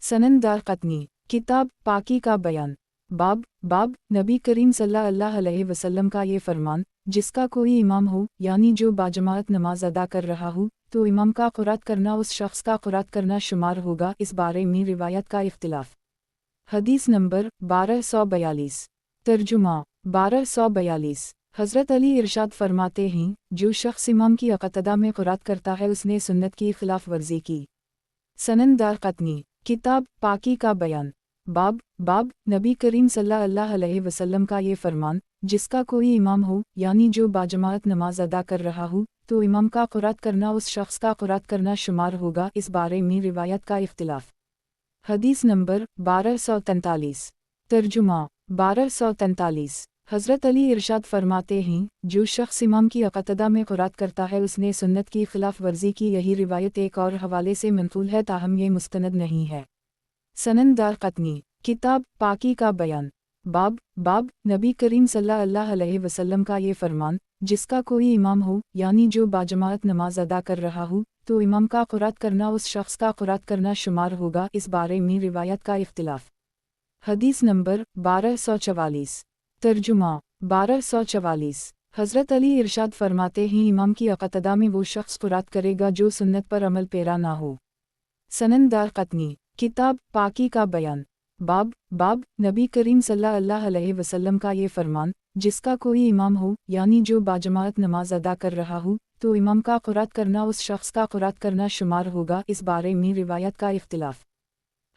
सनन दारक़ुतनी, किताब पाकी का बयान, बाब नबी करीम सल्लल्लाहु अलैहि वसल्लम का ये फरमान, जिसका कोई इमाम हो यानी जो बाजमात नमाज अदा कर रहा हो तो इमाम का क़ुरात करना उस शख्स का क़ुरात करना शुमार होगा। इस बारे में रिवायत का इख्तिलाफ। हदीस नंबर 1242। तर्जुमा 1242। हज़रत अली इरशाद फरमाते हैं, जो शख्स इमाम की इक़्तिदा में क़ुरात करता है उसने सुन्नत की खिलाफ वर्जी की। सनन दारक़ुतनी, किताब पाकी का बयान, बाब नबी करीम सल्लल्लाहु अलैहि वसल्लम का ये फरमान, जिसका कोई इमाम हो यानी जो बाजमात नमाज अदा कर रहा हो तो इमाम का क़ुरात करना उस शख्स का क़ुरात करना शुमार होगा। इस बारे में रिवायत का इख्तिलाफ। हदीस नंबर 1243। तर्जुमा 1243। हज़रत अली इरशाद फरमाते हैं, जो शख्स इमाम की इक़्तिदा में क़ुरात करता है उसने सुन्नत की खिलाफ वर्जी की। यही रिवायत एक और हवाले से मनक़ूल है, ताहम ये मुस्तनद नहीं है। सनन दारक़ुतनी, किताब पाकी का बयान, बाब नबी करीम सल्लल्लाहु अलैहि वसल्लम का ये फरमान, जिसका कोई इमाम हो यानी जो बाजमात नमाज अदा कर रहा हो तो इमाम का क़ुरात करना उस शख्स का क़ुरात करना शुमार होगा। इस बारे में रिवायत का इख्तिलाफ। हदीस नंबर 1244। तर्जुमा 1244। हज़रत अली इरशाद फरमाते हैं, इमाम की इक़्तिदा में वो शख्स क़ुरात करेगा जो सुन्नत पर अमल पेरा ना हो। सनन दारक़ुतनी, किताब पाकी का बयान, बाब नबी करीम सल्लल्लाहु अलैहि वसल्लम का ये फरमान, जिसका कोई इमाम हो यानी जो बाजमात नमाज अदा कर रहा हो तो इमाम का क़ुरात करना उस शख्स का क़ुरात करना शुमार होगा। इस बारे में रिवायत का इख्तिलाफ।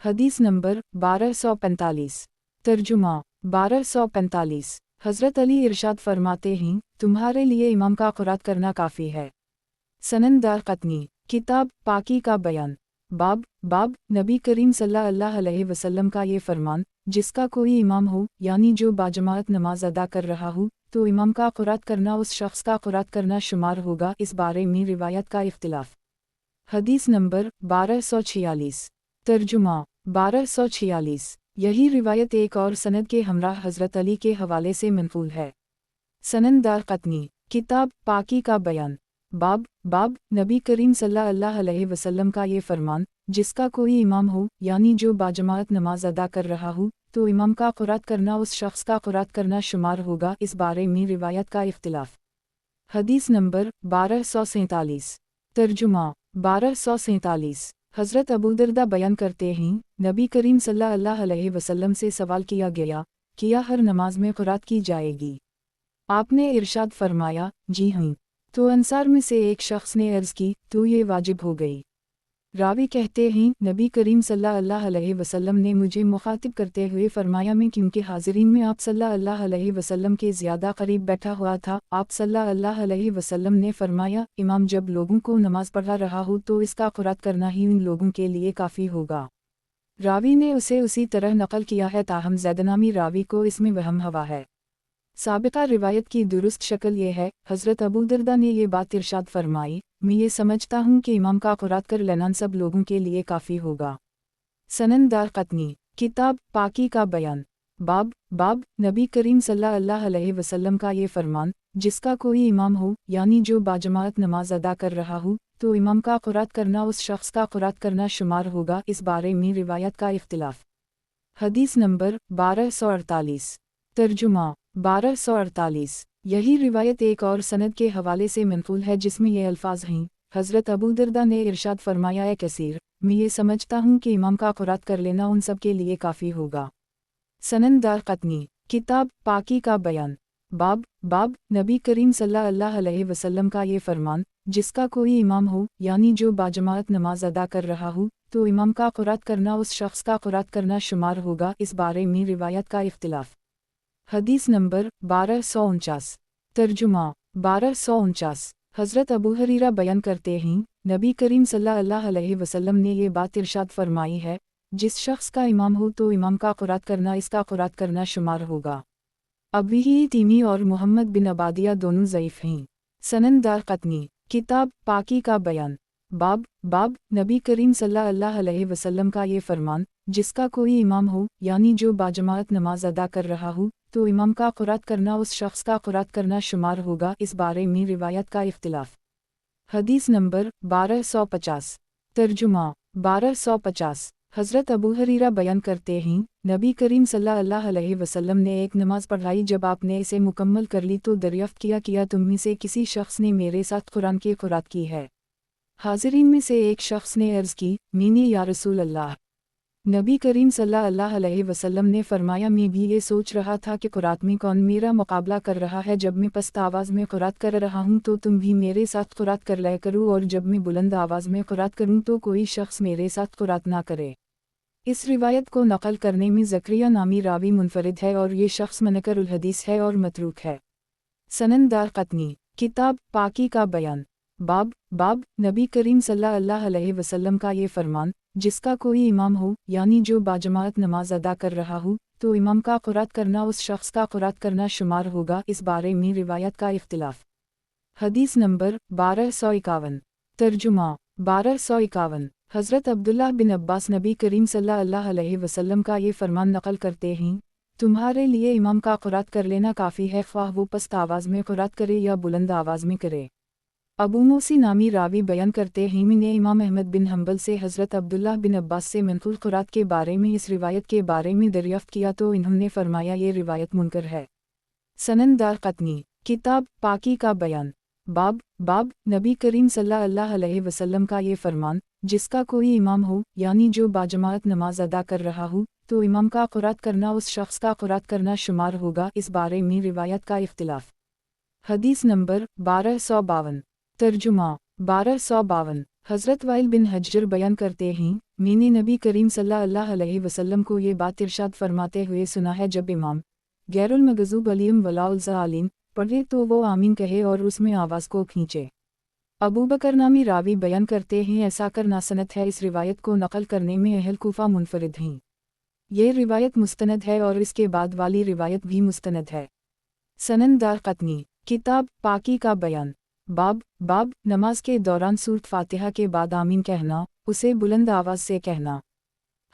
हदीस नंबर 1245। तर्जुमा 1245। हज़रत अली इरशाद फरमाते हैं, तुम्हारे लिए इमाम का क़ुरात करना काफ़ी है। सनन दारक़ुतनी, किताब पाकी का बयान, बाब नबी करीम सल्लल्लाहु अलैहि वसल्लम का ये फरमान, जिसका कोई इमाम हो यानी जो बाजमात नमाज अदा कर रहा हो तो इमाम का क़ुरात करना उस शख्स का क़ुरात करना शुमार होगा। इस बारे में रिवायत का इख्तिलाफ। हदीस नंबर 1246। तर्जुमा 1246। यही रिवायत एक और सनद के हमराह हज़रत अली के हवाले से मनक़ूल है। सनन दारक़ुतनी, किताब पाकी का बयान, बाब नबी करीम सल्लल्लाहु अलैहि वसल्लम का ये फरमान, जिसका कोई इमाम हो यानी जो बाजमात नमाज अदा कर रहा हो तो इमाम का क़ुरात करना उस शख्स का क़ुरात करना शुमार होगा। इस बारे में रिवायत का इख्तिलाफ। हदीस नंबर 1247। तर्जुमा 1247। हज़रत अबू दरदा बयान करते हैं, नबी करीम सल्लल्लाहु अलैहि वसल्लम से सवाल किया गया, क्या हर नमाज में क़ुरात की जाएगी? आपने इरशाद फरमाया, जी हाँ। तो अंसार में से एक शख्स ने अर्ज़ की, तो ये वाजिब हो गई। रावी कहते हैं, नबी करीम सल्लल्लाहु अलैहि वसल्लम ने मुझे मुखातिब करते हुए फरमाया, मैं क्योंकि हाज़रीन में आप सल्लल्लाहु अलैहि वसल्लम के ज़्यादा करीब बैठा हुआ था। आप सल्लल्लाहु अलैहि वसल्लम ने फरमाया, इमाम जब लोगों को नमाज पढ़ा रहा हो तो इसका क़ुरात करना ही उन लोगों के लिए काफ़ी होगा। रावी ने उसे उसी तरह नकल किया है, ताहम ज़ैदनामी रावी को इसमें वहम हवा है। साबिक़ा रिवायत की दुरुस्त शक्ल ये है, हज़रत अबू दरदा ने ये बात इरशाद फरमाई, मैं ये समझता हूँ कि इमाम का क़ुरात कर लेना सब लोगों के लिए काफ़ी होगा। सनन दारक़ुतनी, किताब पाकी का बयान, बाब नबी करीम सल्लल्लाहु अलैहि वसल्लम का ये फरमान, जिसका कोई इमाम हो यानी जो बाजमात नमाज अदा कर रहा हो तो इमाम का क़ुरात करना उस शख्स का क़ुरात करना शुमार होगा। इस बारे में रिवायत का इख्तिलाफ। हदीस नंबर 1248। तर्जुमा 1248। यही रिवायत एक और सनद के हवाले से मनक़ूल है, जिसमें ये अल्फाज हैं, हज़रत अबू दरदा ने इरशाद फरमाया, ए कसीर, मैं ये समझता हूँ कि इमाम का क़ुरात कर लेना उन सब के लिए काफ़ी होगा। सनन दारक़ुतनी, किताब पाकी का बयान, बाब नबी करीम सल्लल्लाहु अलैहि वसल्लम का ये फरमान, जिसका कोई इमाम हो यानी जो बाजमात नमाज अदा कर रहा हो तो इमाम का क़ुरात करना उस शख्स का क़ुरात करना शुमार होगा। इस बारे में रिवायत का इख्तिलाफ। हदीस नंबर 1249। तर्जुमा 1249। हज़रत अबू हरीरा बयान करते हैं, नबी करीम सल्लल्लाहु अलैहि वसल्लम ने ये बात इरशाद फरमाई है, जिस शख्स का इमाम हो तो इमाम का क़ुरात करना इसका क़ुरात करना शुमार होगा। अबी तीमी और मोहम्मद बिन अबादिया दोनों ज़ईफ़ हैं। सनन दारक़ुतनी, किताब पाकी का बयान, बाब नबी करीम सल्लल्लाहु अलैहि वसल्लम का ये फरमान, जिसका कोई इमाम हो यानी जो बाजमात नमाज अदा कर रहा हो तो इमाम का क़ुरात करना उस शख्स का क़ुरात करना शुमार होगा। इस बारे में रिवायत का इख्तिलाफ। حدیث نمبر 1250 ترجمہ 1250 حضرت ابو ہریرہ بیان کرتے ہیں نبی کریم صلی اللہ علیہ وسلم نے ایک نماز پڑھائی، جب آپ نے اسے مکمل کر لی تو دریافت کیا تم میں سے کسی شخص نے میرے ساتھ قرآن کی قرات کی ہے؟ حاضرین میں سے ایک شخص نے عرض کی، میں نے یا رسول اللہ۔ نبی کریم صلی اللہ علیہ وسلم نے فرمایا، میں بھی یہ سوچ رہا تھا کہ قرات میں کون میرا مقابلہ کر رہا ہے، جب میں پست آواز میں قرات کر رہا ہوں تو تم بھی میرے ساتھ قرات کر لیا کرو، اور جب میں بلند آواز میں قرات کروں تو کوئی شخص میرے ساتھ قرات نہ کرے۔ اس روایت کو نقل کرنے میں زکریا نامی راوی منفرد ہے اور یہ شخص منکر الحدیث ہے اور متروک ہے۔ سنن دارقطنی کتاب پاکی کا بیان باب نبی کریم صلی اللہ علیہ وسلم کا یہ فرمان، جس کا کوئی امام ہو یعنی جو باجماعت نماز ادا کر رہا ہو تو امام کا قرات کرنا اس شخص کا قرات کرنا شمار ہوگا۔ اس بارے میں روایت کا اختلاف۔ حدیث نمبر 1251 ترجمہ 1251 حضرت عبداللہ بن عباس نبی کریم صلی اللہ علیہ وسلم کا یہ فرمان نقل کرتے ہیں، تمہارے لیے امام کا قرات کر لینا کافی ہے، خواہ وہ پست آواز میں قرات کرے یا بلند آواز میں کرے۔ ابو موسی نامی راوی بیان کرتے ہیں، میں نے امام احمد بن حنبل سے حضرت عبداللہ بن عباس سے منقول قرات کے بارے میں اس روایت کے بارے میں دریافت کیا تو انہوں نے فرمایا یہ روایت منکر ہے۔ سنن دارقطنی کتاب پاکی کا بیان باب نبی کریم صلی اللہ علیہ وسلم کا یہ فرمان، جس کا کوئی امام ہو یعنی جو باجماعت نماز ادا کر رہا ہو تو امام کا قرات کرنا اس شخص کا قرات کرنا شمار ہوگا۔ اس بارے میں روایت کا اختلاف۔ حدیث نمبر 1252 ترجمہ 1252 حضرت وائل بن حجر بیان کرتے ہیں، میں نے نبی کریم صلی اللہ علیہ وسلم کو یہ بات ارشاد فرماتے ہوئے سنا ہے، جب امام غیر المغضوب علیہم ولا الضالین پڑھے تو وہ آمین کہے اور اس میں آواز کو کھینچے۔ ابو بکر نامی راوی بیان کرتے ہیں، ایسا کرنا سنت ہے۔ اس روایت کو نقل کرنے میں اہل کوفہ منفرد ہیں۔ یہ روایت مستند ہے اور اس کے بعد والی روایت بھی مستند ہے۔ سنن دارقطنی کتاب پاکی کا بیان باب نماز کے دوران سورۃ فاتحہ کے بعد آمین کہنا، اسے بلند آواز سے کہنا۔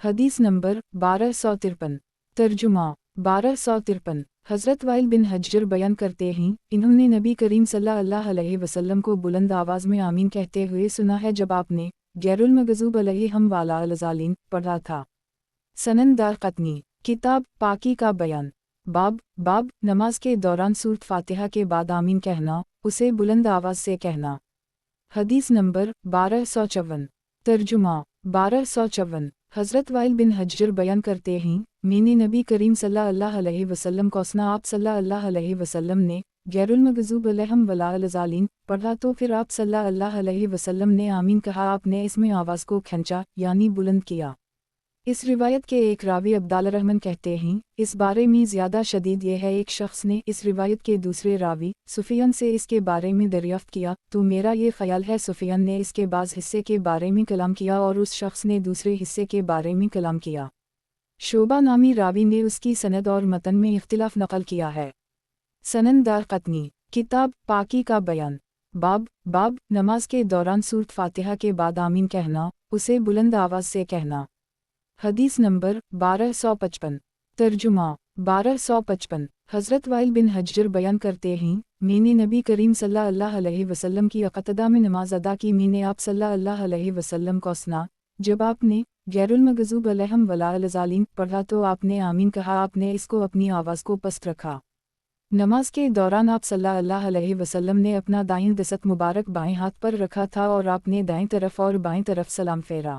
حدیث نمبر 1253 ترجمہ 1253 حضرت وائل بن حجر بیان کرتے ہیں، انہوں نے نبی کریم صلی اللہ علیہ وسلم کو بلند آواز میں آمین کہتے ہوئے سنا ہے، جب آپ نے غیر المغضوب علیہم ولا الضالین پڑھا تھا۔ سنن دارقطنی کتاب پاکی کا بیان باب نماز کے دوران سورۃ فاتحہ کے بعد آمین کہنا، اسے بلند آواز سے کہنا۔ حدیث نمبر 1254 ترجمہ 1254 حضرت وائل بن حجر بیان کرتے ہیں، میں نے نبی کریم صلی اللہ علیہ وسلم کو سنا، آپ صلی اللہ علیہ وسلم نے غیر المغضوب علیہم ولا الضالین پڑھا تو پھر آپ صلی اللہ علیہ وسلم نے آمین کہا، آپ نے اس میں آواز کو کھینچا یعنی بلند کیا۔ اس روایت کے ایک راوی عبداللہ الرحمن کہتے ہیں، اس بارے میں زیادہ شدید یہ ہے، ایک شخص نے اس روایت کے دوسرے راوی سفیان سے اس کے بارے میں دریافت کیا تو میرا یہ خیال ہے سفیان نے اس کے بعض حصے کے بارے میں کلام کیا اور اس شخص نے دوسرے حصے کے بارے میں کلام کیا۔ شعبہ نامی راوی نے اس کی سند اور متن میں اختلاف نقل کیا ہے۔ سنن دارقطنی کتاب پاکی کا بیان باب نماز کے دوران سورۃ فاتحہ کے بعد آمین کہنا، اسے بلند آواز سے کہنا۔ حدیث نمبر 1255 ترجمہ 1255 حضرت وائل بن حجر بیان کرتے ہیں، میں نے نبی کریم صلی اللہ علیہ وسلم کی اقتداء میں نماز ادا کی، میں نے آپ صلی اللہ علیہ وسلم کو سنا، جب آپ نے غیر المغضوب علیہم ولا الضالین پڑھا تو آپ نے آمین کہا، آپ نے اس کو اپنی آواز کو پست رکھا۔ نماز کے دوران آپ صلی اللہ علیہ وسلم نے اپنا دائیں دست مبارک بائیں ہاتھ پر رکھا تھا اور آپ نے دائیں طرف اور بائیں طرف سلام پھیرا۔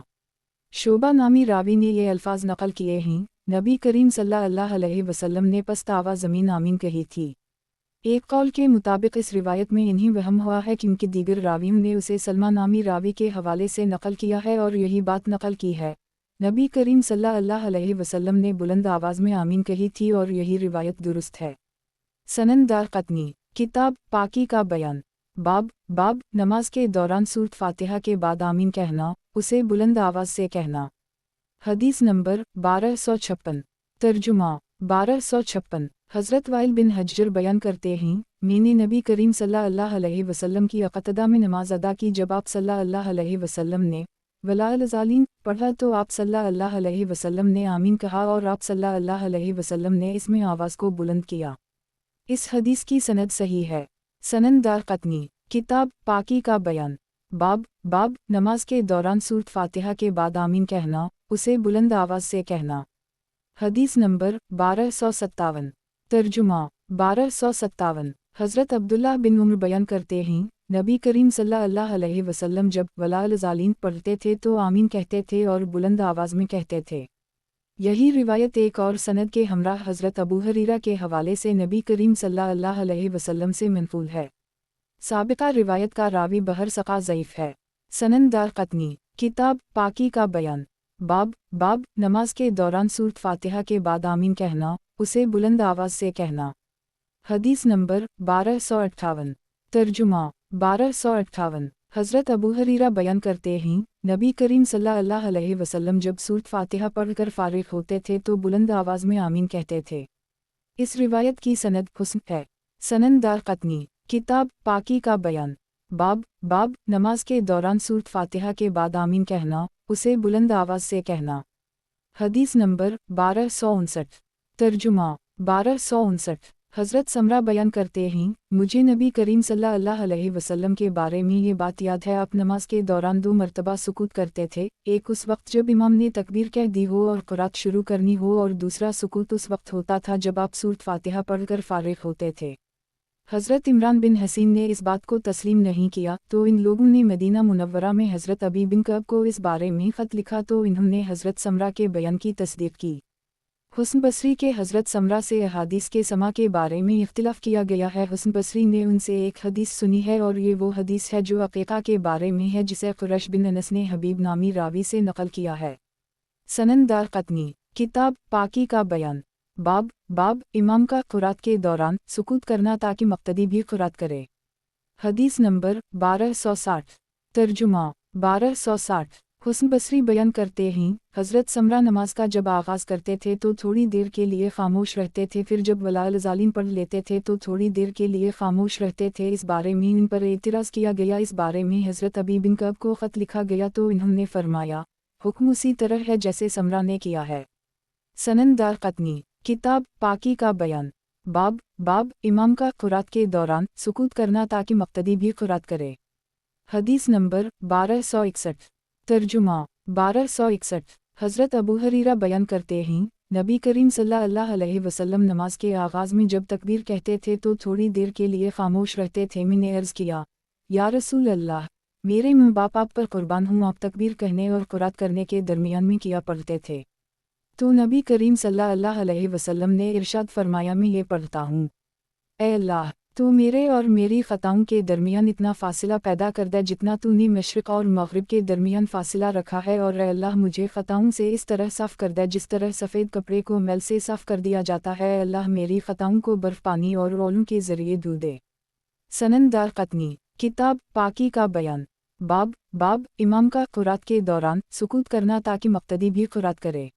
شعبہ نامی راوی نے یہ الفاظ نقل کیے ہیں، نبی کریم صلی اللہ علیہ وسلم نے پست آواز زمین آمین کہی تھی۔ ایک قول کے مطابق اس روایت میں انہیں وہم ہوا ہے کیونکہ دیگر راویوں نے اسے سلمہ نامی راوی کے حوالے سے نقل کیا ہے اور یہی بات نقل کی ہے، نبی کریم صلی اللہ علیہ وسلم نے بلند آواز میں آمین کہی تھی اور یہی روایت درست ہے۔ سنن دارقطنی کتاب پاکی کا بیان باب نماز کے دوران سورۃ فاتحہ کے بعد آمین کہنا، اسے بلند آواز سے کہنا۔ حدیث نمبر 1256 ترجمہ 1256 حضرت وائل بن حجر بیان کرتے ہیں، میں نے نبی کریم صلی اللہ علیہ وسلم کی اقتداء میں نماز ادا کی، جب آپ صلی اللہ علیہ وسلم نے ولا الضالین پڑھا تو آپ صلی اللہ علیہ وسلم نے آمین کہا اور آپ صلی اللہ علیہ وسلم نے اس میں آواز کو بلند کیا۔ اس حدیث کی سند صحیح ہے۔ سنن دارقطنی کتاب پاکی کا بیان बाब नमाज के दौरान सूरत फातिहा के बाद आमीन कहना, उसे बुलंद आवाज़ से कहना। हदीस नंबर 1257। तर्जुमा 1257। हज़रत अब्दुल्लाह बिन उम्र बयान करते हैं, नबी करीम सल्लल्लाहु अलैहि वसल्लम जब वलाल-ज़ालीन पढ़ते थे तो आमीन कहते थे और बुलंद आवाज़ में कहते थे। यही रिवायत एक और सनद के हमरा हज़रत अबू हुरैरा के हवाले से नबी करीम सल्लल्लाहु अलैहि वसल्लम से मनक़ूल है। साबिक़ा रिवायत का रावी बहर सक़ा ज़ईफ़ है। सनन दारक़ुतनी। किताब पाकी का बयान। बाब नमाज के दौरान सूरत फातिहा के बाद आमीन कहना, उसे बुलंद आवाज़ से कहना। हदीस नंबर 1258। तर्जुमा 1258। हज़रत अबू हुरैरा बयान करते हैं, नबी करीम सल्लल्लाहु अलैहि वसल्लम जब सूरत फातिहा पढ़कर फ़ारिग़ होते थे तो बुलंद आवाज़ में आमीन कहते थे। इस रिवायत की सनद हुस्न है। सनन दारक़ुतनी। किताब पाकी का बयान। बाब नमाज के दौरान सूरत फातिहा के बाद आमीन कहना, उसे बुलंद आवाज़ से कहना। हदीस नंबर 1259। तर्जुमा 1259। हज़रत समरा बयान करते हैं, मुझे नबी करीम सल्लल्लाहु अलैहि वसल्लम के बारे में ये बात याद है, आप नमाज के दौरान 2 मरतबा सुकूत करते थे, एक उस वक्त जब इमाम ने तकबीर कह दी हो और क़ुरात शुरू करनी हो, और दूसरा सुकूत उस वक्त होता था जब आप सूरत फातिहा पढ़कर फ़ारिग़ होते थे। हज़रत इमरान बिन हसीन ने इस बात को तस्लीम नहीं किया तो इन लोगों ने मदीना मुनव्वरा में हज़रत अबी बिन कअब को इस बारे में ख़त लिखा तो इन्होंने हज़रत समरा के बयान की तस्दीक़ की। हुस्न बसरी के हज़रत समरा से अहादीस के समा के बारे में इख्तिलाफ़ किया गया है। हुस्न बसरी ने उनसे एक हदीस सुनी है और ये वो हदीस है जो अक़ीक़ा के बारे में है, जिसे क़ुरैश बिन अनस ने हबीब नामी रावी से नक़ल किया है। सनन दारक़ुतनी। किताब पाकी का बयान। बाब इमाम का क़ुरात के दौरान सुकूत करना ताकि मुक़्तदी भी क़ुरात करे। हदीस नंबर 1260। तर्जुमा 1260। हुस्न बसरी बयान करते हैं, हज़रत समरा नमाज का जब आगाज़ करते थे तो थोड़ी देर के लिए ख़ामोश रहते थे, फिर जब वलाल-ज़ालीन पढ़ लेते थे तो थोड़ी देर के लिए ख़ामोश रहते थे। इस बारे में इन पर एतराज़ किया गया। इस बारे में हज़रत अबी बिन कअब को ख़त लिखा गया तो इन्होंने फरमाया, हुक्म उसी तरह है जैसे समरा ने किया है। सनन दारक़ुतनी। किताब पाकी का बयान। बाब इमाम का क़ुरात के दौरान सुकूत करना ताकि मुक़्तदी भी क़ुरात करे। हदीस नंबर 1261। तर्जुमा 1261। हज़रत अबू हुरैरा बयान करते हैं, नबी करीम सल्लल्लाहु अलैहि वसल्लम नमाज के आगाज़ में जब तकबीर कहते थे तो थोड़ी देर के लिए ख़ामोश रहते थे। मैंने अर्ज़ किया, या रसूल अल्लाह, मेरे माँ बाप आप पर क़ुरबान हूँ, आप तकबीर कहने और क़ुरात करने के दरमियान में किया पढ़ते थे। तो नबी करीम सल्लल्लाहु अलैहि वसल्लम ने इरशाद फरमाया, मैं ये पढ़ता हूँ, ऐ अल्लाह, तू मेरे और मेरी ख़ताओं के दरमियान इतना फ़ासिला पैदा कर दे जितना तूने मशरिक़ और मग़रिब के दरमियान फ़ासिला रखा है, और ऐ अल्लाह मुझे ख़ताओं से इस तरह साफ़ कर दे जिस तरह सफ़ेद कपड़े को मैल से साफ़ कर दिया जाता है। ऐ अल्लाह मेरी ख़ताओं को बर्फ़ पानी और ओलों के ज़रिए धो दे। सनन दारक़ुतनी। किताब पाकी का बयान। बाब इमाम का क़ुरात के दौरान सुकूत करना ताकि मुक़्तदी भी क़ुरात करे।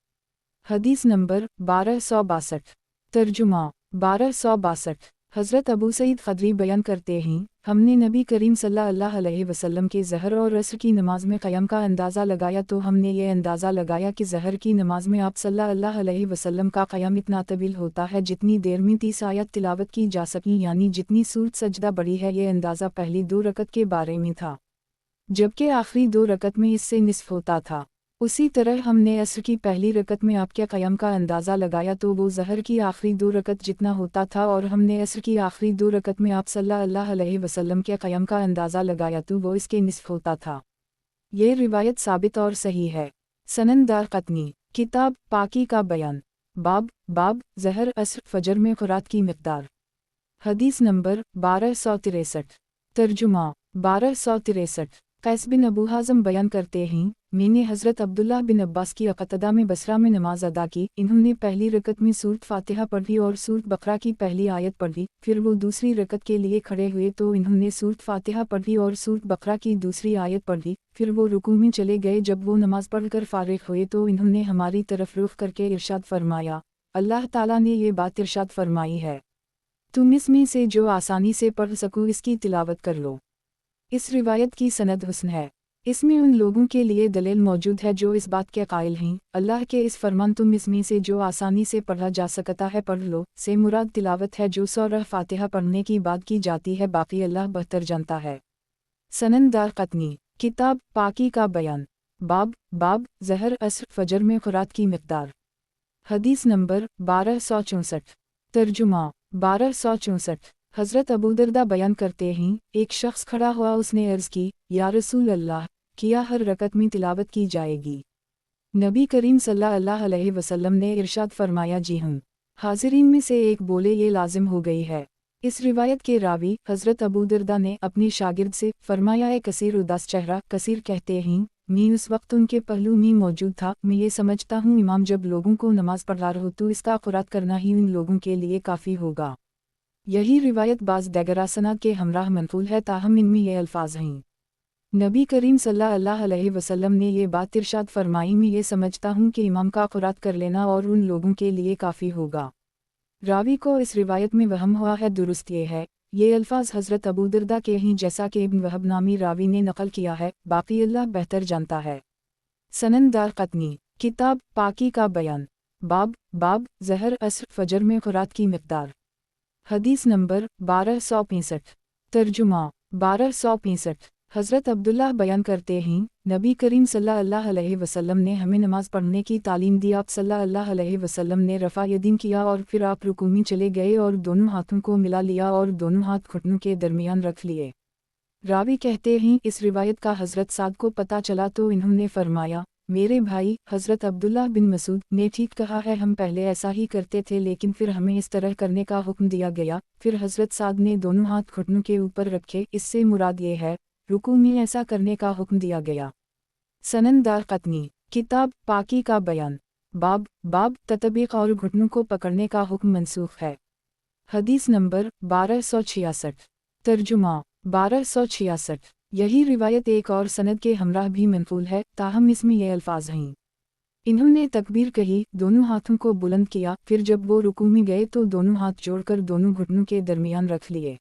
हदीस नंबर 1262। तर्जुमा 1262। हज़रत अबू सईद ख़दरी बयान करते हैं, हमने नबी करीम सल्लल्लाहु अलैहि वसल्लम के ज़हर और असर की नमाज में क़याम का अंदाज़ा लगाया तो हमने ये अंदाज़ा लगाया कि ज़हर की नमाज में आप सल्लल्लाहु अलैहि वसल्लम का क़याम इतना तवील होता है जितनी देर में 30 आयत तिलावत की जा सकी, यानी जितनी सूरत सजदा बड़ी है। ये अंदाज़ा पहली 2 रकत के बारे में था, जबकि आखिरी 2 रकत में इससे निस्फ़ होता था। उसी तरह हमने असर की पहली रकत में आपके क़याम का अंदाज़ा लगाया तो वो ज़हर की आखिरी 2 रकत जितना होता था, और हमने असर की आखिरी 2 रकत में आप सल्लल्लाहु अलैहि वसल्लम के क़याम का अंदाज़ा लगाया तो वो इसके निस्फ़ होता था। ये रिवायत साबित और सही है। सनन दारक़ुतनी। किताब पाकी का बयान। बाब ज़हर असर फ़जर में क़ुरात की मिक़दार। हदीस नंबर 1263। तर्जुमा 1263। कैस बिन अबू हाज़म बयान करते हैं, मैंने हज़रत अब्दुल्लाह बिन अब्बास की अक़तदा में बसरा में नमाज अदा की। इन्होंने पहली रकत में सूरत फ़ातिहा पढ़ी और सूरत बकरा की पहली आयत पढ़ी। फिर वो दूसरी रकत के लिए खड़े हुए तो इन्होंने सूरत फ़ातिहा पढ़ी और सूरत बकरा की दूसरी आयत पढ़ी। फिर वो रुकू में चले गए। जब वो नमाज पढ़कर फ़ारिग़ हुए तो इन्होंने हमारी तरफ रुख करके इरशाद फरमाया, अल्लाह ताला ने ये बात इरशाद फरमाई है, तुम इसमें से जो आसानी से पढ़ सको इसकी तिलावत कर लो। इस रिवायत की सनद हुस्न है। इसमें उन लोगों के लिए दलील मौजूद है जो इस बात के कायल हैं, अल्लाह के इस फरमान तुम इसमें से जो आसानी से पढ़ा जा सकता है पढ़ लो से मुराद तिलावत है जो सूरह फ़ातिहा पढ़ने की बात की जाती है, बाकी अल्लाह बेहतर जानता है। सनन दारक़ुतनी। किताब पाकी का बयान, बाब ज़हर असर फजर में खुराक की मिक़दार। हदीस नंबर 1264। तर्जुमा 1264। हज़रत अबू दरदा बयान करते हैं, एक शख्स खड़ा हुआ, उसने अर्ज़ की, या रसूल अल्लाह, क्या हर रकत में तिलावत की जाएगी? नबी करीम सल्लल्लाहु अलैहि वसल्लम ने इरशाद फरमाया, जी हाँ। हाज़रीन में से एक बोले, ये लाजिम हो गई है। इस रिवायत के रावी हज़रत अबू दरदा ने अपनी शागिर्द से फरमाया, ए कसीर उदास चेहरा। कसीर कहते हैं, मैं उस वक्त उनके पहलू में मौजूद था। मैं ये समझता हूँ इमाम जब लोगों को नमाज पढ़ा रहा हो तो इसका क़ुरात करना ही उन लोगों के लिए काफ़ी होगा। यही रिवायत बाज़ दीगर असनाद के हमराह मनक़ूल है, ताहम इनमें ये अल्फाज हैं। नबी करीम सल्लल्लाहु अलैहि वसल्लम ने ये बात इरशाद फरमाई, मैं ये समझता हूँ कि इमाम का क़ुरात कर लेना और उन लोगों के लिए काफ़ी होगा। रावी को इस रिवायत में वहम हुआ है, दुरुस्त ये है, ये अल्फाज हज़रत अबू दरदा के हैं जैसा कि इब्न वहब नामी रावी ने नकल किया है, बाकी अल्लाह बेहतर जानता है। सनन दारक़ुतनी, किताब पाकी का बयान, बाब ज़हर असर फजर में खुराक की मिक़दार। हदीस नंबर 1265। तर्जुमा 1265। हज़रत अब्दुल्लाह बयान करते हैं, नबी करीम सल्लल्लाहु अलैहि वसल्लम ने हमें नमाज़ पढ़ने की तालीम दी। आप सल्लल्लाहु अलैहि वसल्लम ने रफ़ा यदीन किया और फिर आप रुकू में चले गए और दोनों हाथों को मिला लिया और दोनों हाथ घुटनों के दरमियान रख लिए। रावी कहते हैं, इस रिवायत का हज़रत साद को पता चला तो इन्होंने फरमाया, मेरे भाई हज़रत अब्दुल्लाह बिन मसूद ने ठीक कहा है, हम पहले ऐसा ही करते थे लेकिन फिर हमें इस तरह करने का हुक्म दिया गया। फिर हज़रत साद ने दोनों हाथ घुटनों के ऊपर रखे, इससे मुराद ये है रुकू में ऐसा करने का हुक्म दिया गया। सनन दारक़ुतनी, किताब पाकी का बयान, बाब ततबीक़ और घुटनों को पकड़ने का हुक्म मनसूख है। हदीस नंबर 1266। तर्जुमा 1266। यही रिवायत एक और सनद के हमराह भी मनक़ूल है, ताहम इसमें ये अल्फाज हैं। इन्होंने तकबीर कही, दोनों हाथों को बुलंद किया, फिर जब वो रुकू में गए तो दोनों हाथ जोड़कर दोनों घुटनों के दरमियान रख लिए।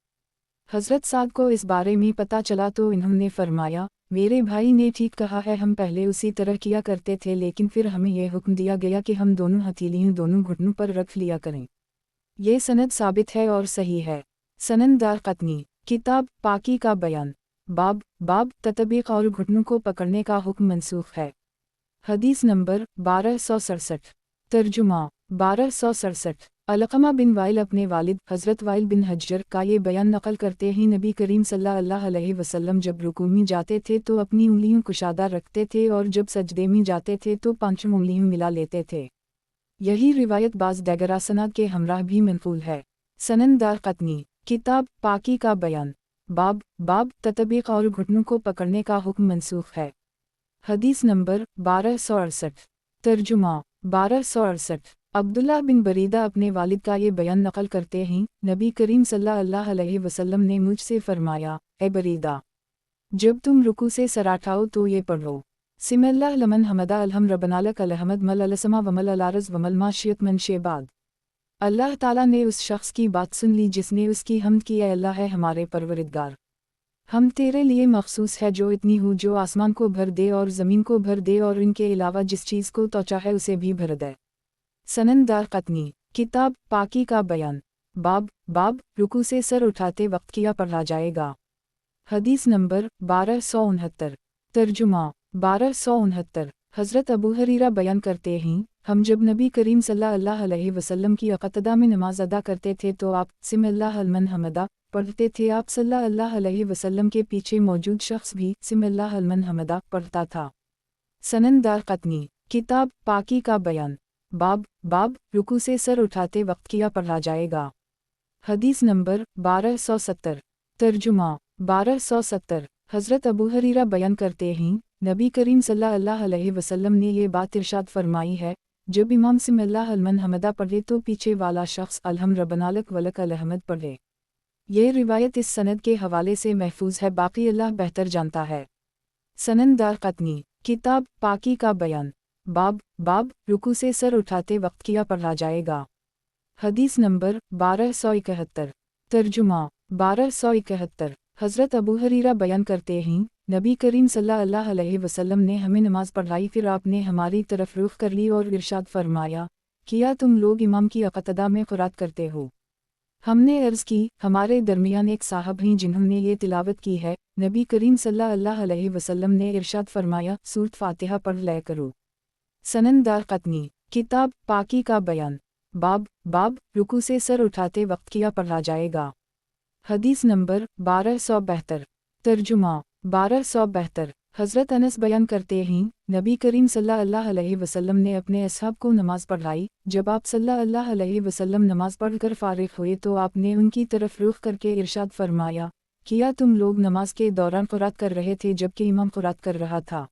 हज़रत साद को इस बारे में पता चला तो इन्होंने फरमाया, मेरे भाई ने ठीक कहा है, हम पहले उसी तरह किया करते थे लेकिन फिर हमें यह हुक्म दिया गया कि हम दोनों हथेलियाँ दोनों घुटनों पर रख लिया करें। ये सनद साबित है और सही है। सनन दारक़ुतनी, किताब पाकी का बयान, बाब ततबीक़ और घुटनों को पकड़ने का हुक्म मनसूख है। हदीस नंबर 1267। तर्जुमा 1267। अलक़मा बिन वाइल अपने वालिद हज़रत वाइल बिन हज्जर का ये बयान नकल करते हैं, नबी करीम सल्लल्लाहु अलैहि वसल्लम जब रुकू में जाते थे तो अपनी उंगलियों कुशादा रखते थे और जब सजदे में जाते थे तो पांचों उंगलियों मिला लेते थे। यही रिवायत बाज़ दीगर असनाद के हमराह भी मनक़ूल है। सनन दारक़ुतनी, किताब पाकी का बयान, बाब ततबीक़ और घुटनों को पकड़ने का हुक्म मनसूख है। हदीस नंबर 1268। तर्जुमा 1268। अब्दुल्लाह बिन बरीदा अपने वालिद का ये बयान नकल करते हैं, नबी करीम सल्लल्लाहु अलैहि वसल्लम ने मुझसे फरमाया, ए बरीदा, जब तुम रुकू से सर उठाओ तो ये पढ़ो, सिमिल्लाह लमन हमदा अलहम रबनालक अलहमद मल अलसमा वमल अलारज़ वमल माशियत मन शेबाद। अल्लाह ताला ने उस शख्स की बात सुन ली जिसने उसकी हमद की, ए अल्लाह है हमारे परवरिदगार, हम तेरे लिए मखसूस है जो इतनी हो जो आसमान को भर दे और ज़मीन को भर दे और इनके अलावा जिस चीज़ को तो चाहे उसे भी भर दे। सनन दारक़ुतनी, किताब पाकी का बयान, बाब रुकू से सर उठाते वक्त किया पढ़ा जाएगा। हदीस नंबर 1269। तर्जुमा 1269। हज़रत अबू हरीरा बयान करते हैं, हम जब नबी करीम सल्लल्लाहु अलैहि वसल्लम की अक़तदा में नमाज अदा करते थे तो आप सिमिल्लाह अलमन हमदा पढ़ते थे। आप सल्लल्लाहु अलैहि वसल्लम के पीछे मौजूद शख्स भी सिमिल्लाह अलमन हमदा पढ़ता था। सनन दारक़ुतनी, किताब पाकी का बयान, बाब रुकू से सर उठाते वक्त किया पढ़ा जाएगा। हदीस नंबर 1270। तर्जुमा 1270। हज़रत अबू हरीरा बयान करते हैं, नबी करीम सल्लल्लाहु अलैहि वसल्लम ने ये बात इरशाद फरमाई है, जब इमाम सिमिल्लाह अलमन हमदा पढ़े तो पीछे वाला शख्स अलहम रबनालक वलक अलहमद पढ़े। ये रिवायत इस सनद के हवाले से महफूज है, बाकी अल्लाह बेहतर जानता है। सनन दारक़ुतनी, किताब पाकी का बयान, बाब रुकू से सर उठाते वक्त किया पढ़ा जाएगा। हदीस नंबर 1271। तर्जुमा 1271। हज़रत अबू हरीरा बयान करते हैं, नबी करीम सल्लल्लाहु अलैहि वसल्लम ने हमें नमाज पढ़ाई, फिर आपने हमारी तरफ रुख कर ली और इरशाद फरमाया, किया तुम लोग इमाम की अक़तदा में क़ुरात करते हो। ہم نے عرض کی ہمارے درمیان ایک صاحب ہیں جنہوں نے یہ تلاوت کی ہے، نبی کریم صلی اللہ علیہ وسلم نے ارشاد فرمایا سورۃ فاتحہ پڑھ لیا کرو۔ سنن دارقطنی، کتاب پاکی کا بیان، باب رکوع سے سر اٹھاتے وقت کیا پڑھا جائے گا۔ حدیث نمبر 1272، ترجمہ 1272، حضرت انس بیان کرتے ہیں نبی کریم صلی اللہ علیہ وسلم نے اپنے اصحاب کو نماز پڑھائی، جب آپ صلی اللہ علیہ وسلم نماز پڑھ کر فارغ ہوئے تو آپ نے ان کی طرف رخ کر کے ارشاد فرمایا، کیا تم لوگ نماز کے دوران قرات کر رہے تھے جبکہ امام قرات کر رہا تھا؟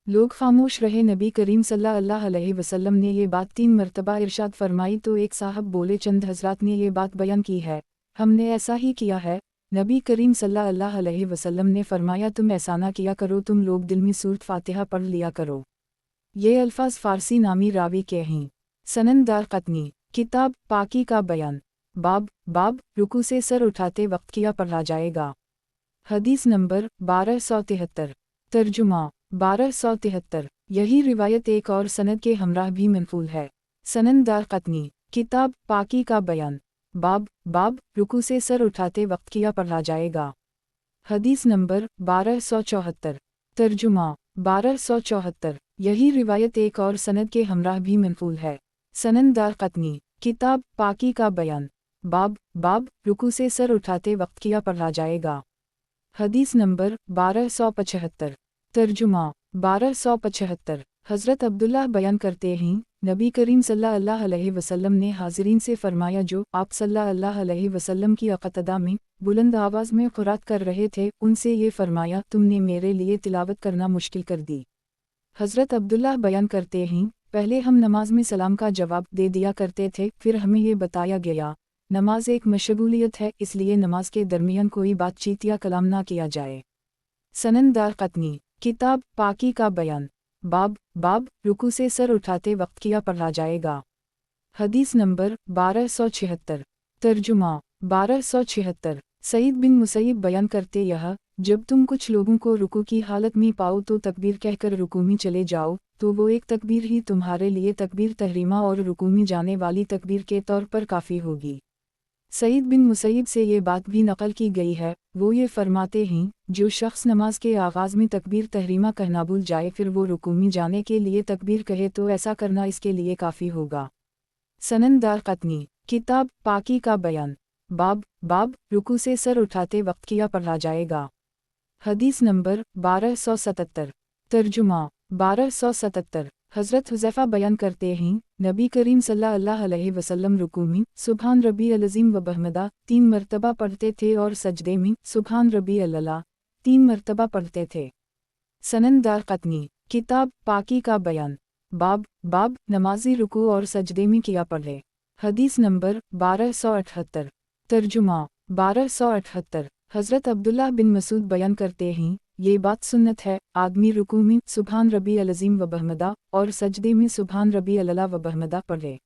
لوگ خاموش رہے۔ نبی کریم صلی اللہ علیہ وسلم نے یہ بات 3 مرتبہ ارشاد فرمائی تو ایک صاحب بولے چند حضرات نے یہ بات بیان کی ہے، ہم نے ایسا ہی کیا ہے۔ نبی کریم صلی اللہ علیہ وسلم نے فرمایا تم ایسا نہ کیا کرو، تم لوگ دل میں سورۃ فاتحہ پڑھ لیا کرو۔ یہ الفاظ فارسی نامی راوی کے ہیں۔ سنن دارقطنی، کتاب پاکی کا بیان، باب رکوع سے سر اٹھاتے وقت کیا پڑھا جائے گا۔ حدیث نمبر 1273، ترجمہ 1273، یہی روایت ایک اور سند کے ہمراہ بھی منقول ہے۔ سنن دارقطنی، کتاب پاکی کا بیان، باب رکوع سے سر اٹھاتے وقت کیا پڑھا جائے گا۔ حدیث نمبر 1274، ترجمہ 1274، یہی روایت ایک اور سند کے ہمراہ بھی منقول ہے۔ سنن دارقطنی، کتاب پاکی کا بیان، باب رکوع سے سر اٹھاتے وقت کیا پڑھا جائے گا۔ حدیث نمبر 1275، ترجمہ 1275، حضرت عبداللہ بیان کرتے ہیں نبی کریم صلی اللہ علیہ وسلم نے حاضرین سے فرمایا جو آپ صلی اللہ علیہ وسلم کی اقتدا میں بلند آواز میں قرات کر رہے تھے ان سے یہ فرمایا تم نے میرے لیے تلاوت کرنا مشکل کر دی۔ حضرت عبداللہ بیان کرتے ہیں پہلے ہم نماز میں سلام کا جواب دے دیا کرتے تھے، پھر ہمیں یہ بتایا گیا نماز ایک مشغولیت ہے، اس لیے نماز کے درمیان کوئی بات چیت یا کلام نہ کیا جائے۔ سنن دارقطنی، کتاب پاکی کا بیان، باب رکوع سے سر اٹھاتے وقت کیا پڑھا جائے گا۔ حدیث نمبر 1276، ترجمہ 1276، سعید بن مسیب بیان کرتے جب تم کچھ لوگوں کو رکوع کی حالت میں پاؤ تو تکبیر کہہ کر رکوع میں چلے جاؤ، تو وہ ایک تکبیر ہی تمہارے لیے تکبیر تحریمہ اور رکوع میں جانے والی تکبیر کے طور پر کافی ہوگی۔ سعید بن مسیب سے یہ بات بھی نقل کی گئی ہے، وہ یہ فرماتے ہیں جو شخص نماز کے آغاز میں تکبیر تحریمہ کہنا بھول جائے پھر وہ رکوع میں جانے کے لیے تکبیر کہے تو ایسا کرنا اس کے لیے کافی ہوگا۔ سنن دارقطنی، کتاب پاکی کا بیان، باب رکوع سے سر اٹھاتے وقت کیا پڑھا جائے گا۔ حدیث نمبر 1277، ترجمہ 1277، حضرت حذیفہ بیان کرتے ہیں نبی کریم صلی اللہ علیہ وسلم رکوع میں سبحان ربی العظیم و بحمدہ 3 مرتبہ پڑھتے تھے اور سجدے میں سبحان ربی العلیٰ 3 مرتبہ پڑھتے تھے۔ سنن دارقطنی، کتاب پاکی کا بیان، باب نمازی رکوع اور سجدے میں کیا پڑھے۔ حدیث نمبر 1278، ترجمہ 1278، حضرت عبداللہ بن مسعود بیان کرتے ہیں یہ بات سنت ہے آدمی رکوع میں سبحان ربی العظیم و بحمدہ اور سجدے میں سبحان ربی العلیٰ و بحمدہ پڑھے۔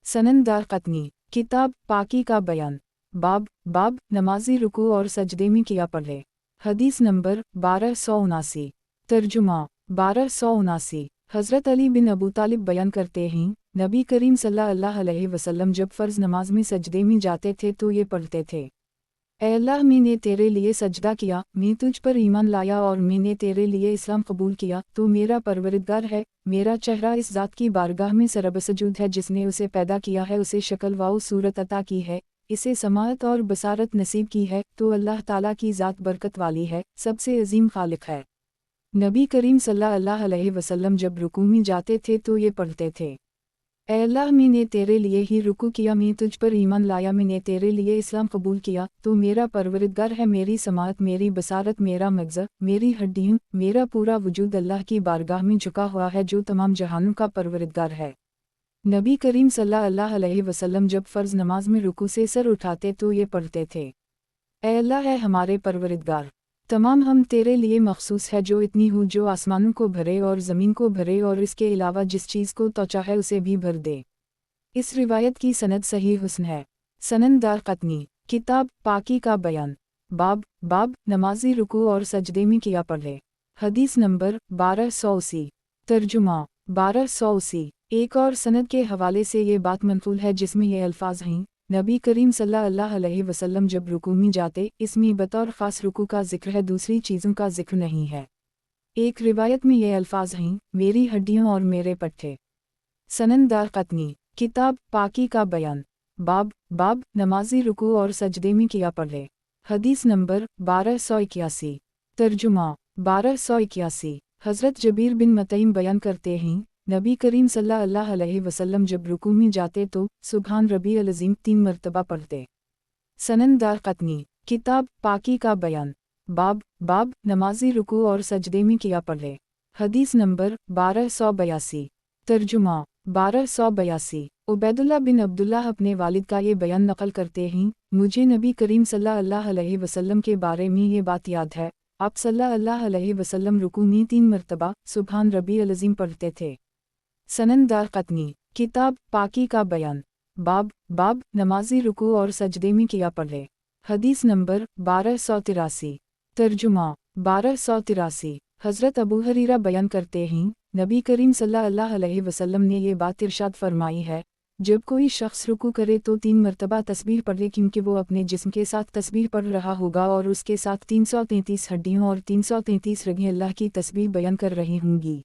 سنن دارقطنی، کتاب پاکی کا بیان، باب نمازی رکوع اور سجدے میں کیا پڑھے۔ حدیث نمبر 1279، ترجمہ 1279، حضرت علی بن ابو طالب بیان کرتے ہیں نبی کریم صلی اللہ علیہ وسلم جب فرض نماز میں سجدے میں جاتے تھے تو یہ پڑھتے تھے، اے اللہ میں نے تیرے لیے سجدہ کیا، میں تجھ پر ایمان لایا اور میں نے تیرے لیے اسلام قبول کیا، تو میرا پروردگار ہے، میرا چہرہ اس ذات کی بارگاہ میں سربسجود ہے جس نے اسے پیدا کیا ہے، اسے شکل و صورت عطا کی ہے، اسے سماعت اور بصارت نصیب کی ہے، تو اللہ تعالیٰ کی ذات برکت والی ہے، سب سے عظیم خالق ہے۔ نبی کریم صلی اللہ علیہ وسلم جب رکوع میں جاتے تھے تو یہ پڑھتے تھے، اے اللہ میں نے تیرے لیے ہی رکوع کیا، میں تجھ پر ایمان لایا، میں نے تیرے لیے اسلام قبول کیا، تو میرا پروردگار ہے، میری سماعت، میری بصارت، میرا مغز، میری ہڈیوں، میرا پورا وجود اللہ کی بارگاہ میں جھکا ہوا ہے جو تمام جہانوں کا پروردگار ہے۔ نبی کریم صلی اللہ علیہ وسلم جب فرض نماز میں رکوع سے سر اٹھاتے تو یہ پڑھتے تھے، اے اللہ ہے ہمارے پروردگار، تمام ہم تیرے لیے مخصوص ہے جو اتنی ہو جو آسمانوں کو بھرے اور زمین کو بھرے اور اس کے علاوہ جس چیز کو تو چاہے اسے بھی بھر دے۔ اس روایت کی سند صحیح حسن ہے۔ سنن دارقطنی، کتاب پاکی کا بیان، باب نمازی رکوع اور سجدے میں کیا پڑھے۔ حدیث نمبر 1280، ترجمہ 1280، ایک اور سند کے حوالے سے یہ بات منقول ہے جس میں یہ الفاظ ہیں नबी करीम सल्लल्लाहु अलैहि वसल्लम जब रुकू में जाते, इसमें बतौर ख़ास रुकू का जिक्र है, दूसरी चीज़ों का जिक्र नहीं है। एक रिवायत में ये अल्फाज हैं, मेरी हड्डियों और मेरे पट्टे। सनन दारक़ुतनी, किताब पाकी का बयान, बाब नमाजी रुकू और सजदे में किया पढ़े। हदीस नंबर 1281। तर्जुमा 1281। हज़रत जबीर बिन मतईम बयान करते हैं, नबी करीम सल्लल्लाहु अलैहि वसल्लम जब रुकू में जाते तो सुबहान रबी अल-अज़ीम 3 मरतबा पढ़ते। सनन दारक़ुतनी, किताब पाकी का बयान, बाब नमाजी रुकू और सजदे में किया पढ़े। हदीस नंबर 1282। तर्जुमा 1282। उबैदुल्लाह बिन अब्दुल्लाह अपने वालिद का ये बयान नकल करते हैं, मुझे नबी करीम सल्लल्लाहु अलैहि वसल्लम के बारे में ये बात याद है, आप सल्लल्लाहु अलैहि वसल्लम रुकू में 3 मरतबा सुबहान रबी अल-अज़ीम पढ़ते थे। सनन दारक़ुतनी, किताब पाकी का बयान, बाब नमाजी रुकू और सजदे में किया पढ़े। हदीस नंबर 1283। तर्जुमा 1283। हज़रत अबू हरीरा बयान करते हैं, नबी करीम सल्लल्लाहु अलैहि वसल्लम ने ये बात इरशाद फरमाई है, जब कोई शख्स रुकू करे तो 3 मरतबा तस्बीह पढ़े, क्योंकि वो अपने जिस्म के साथ तस्बीह पढ़ रहा होगा और उसके साथ 333 हड्डियों और 333 रगें अल्लाह की तस्बीह बयान कर रही होंगी।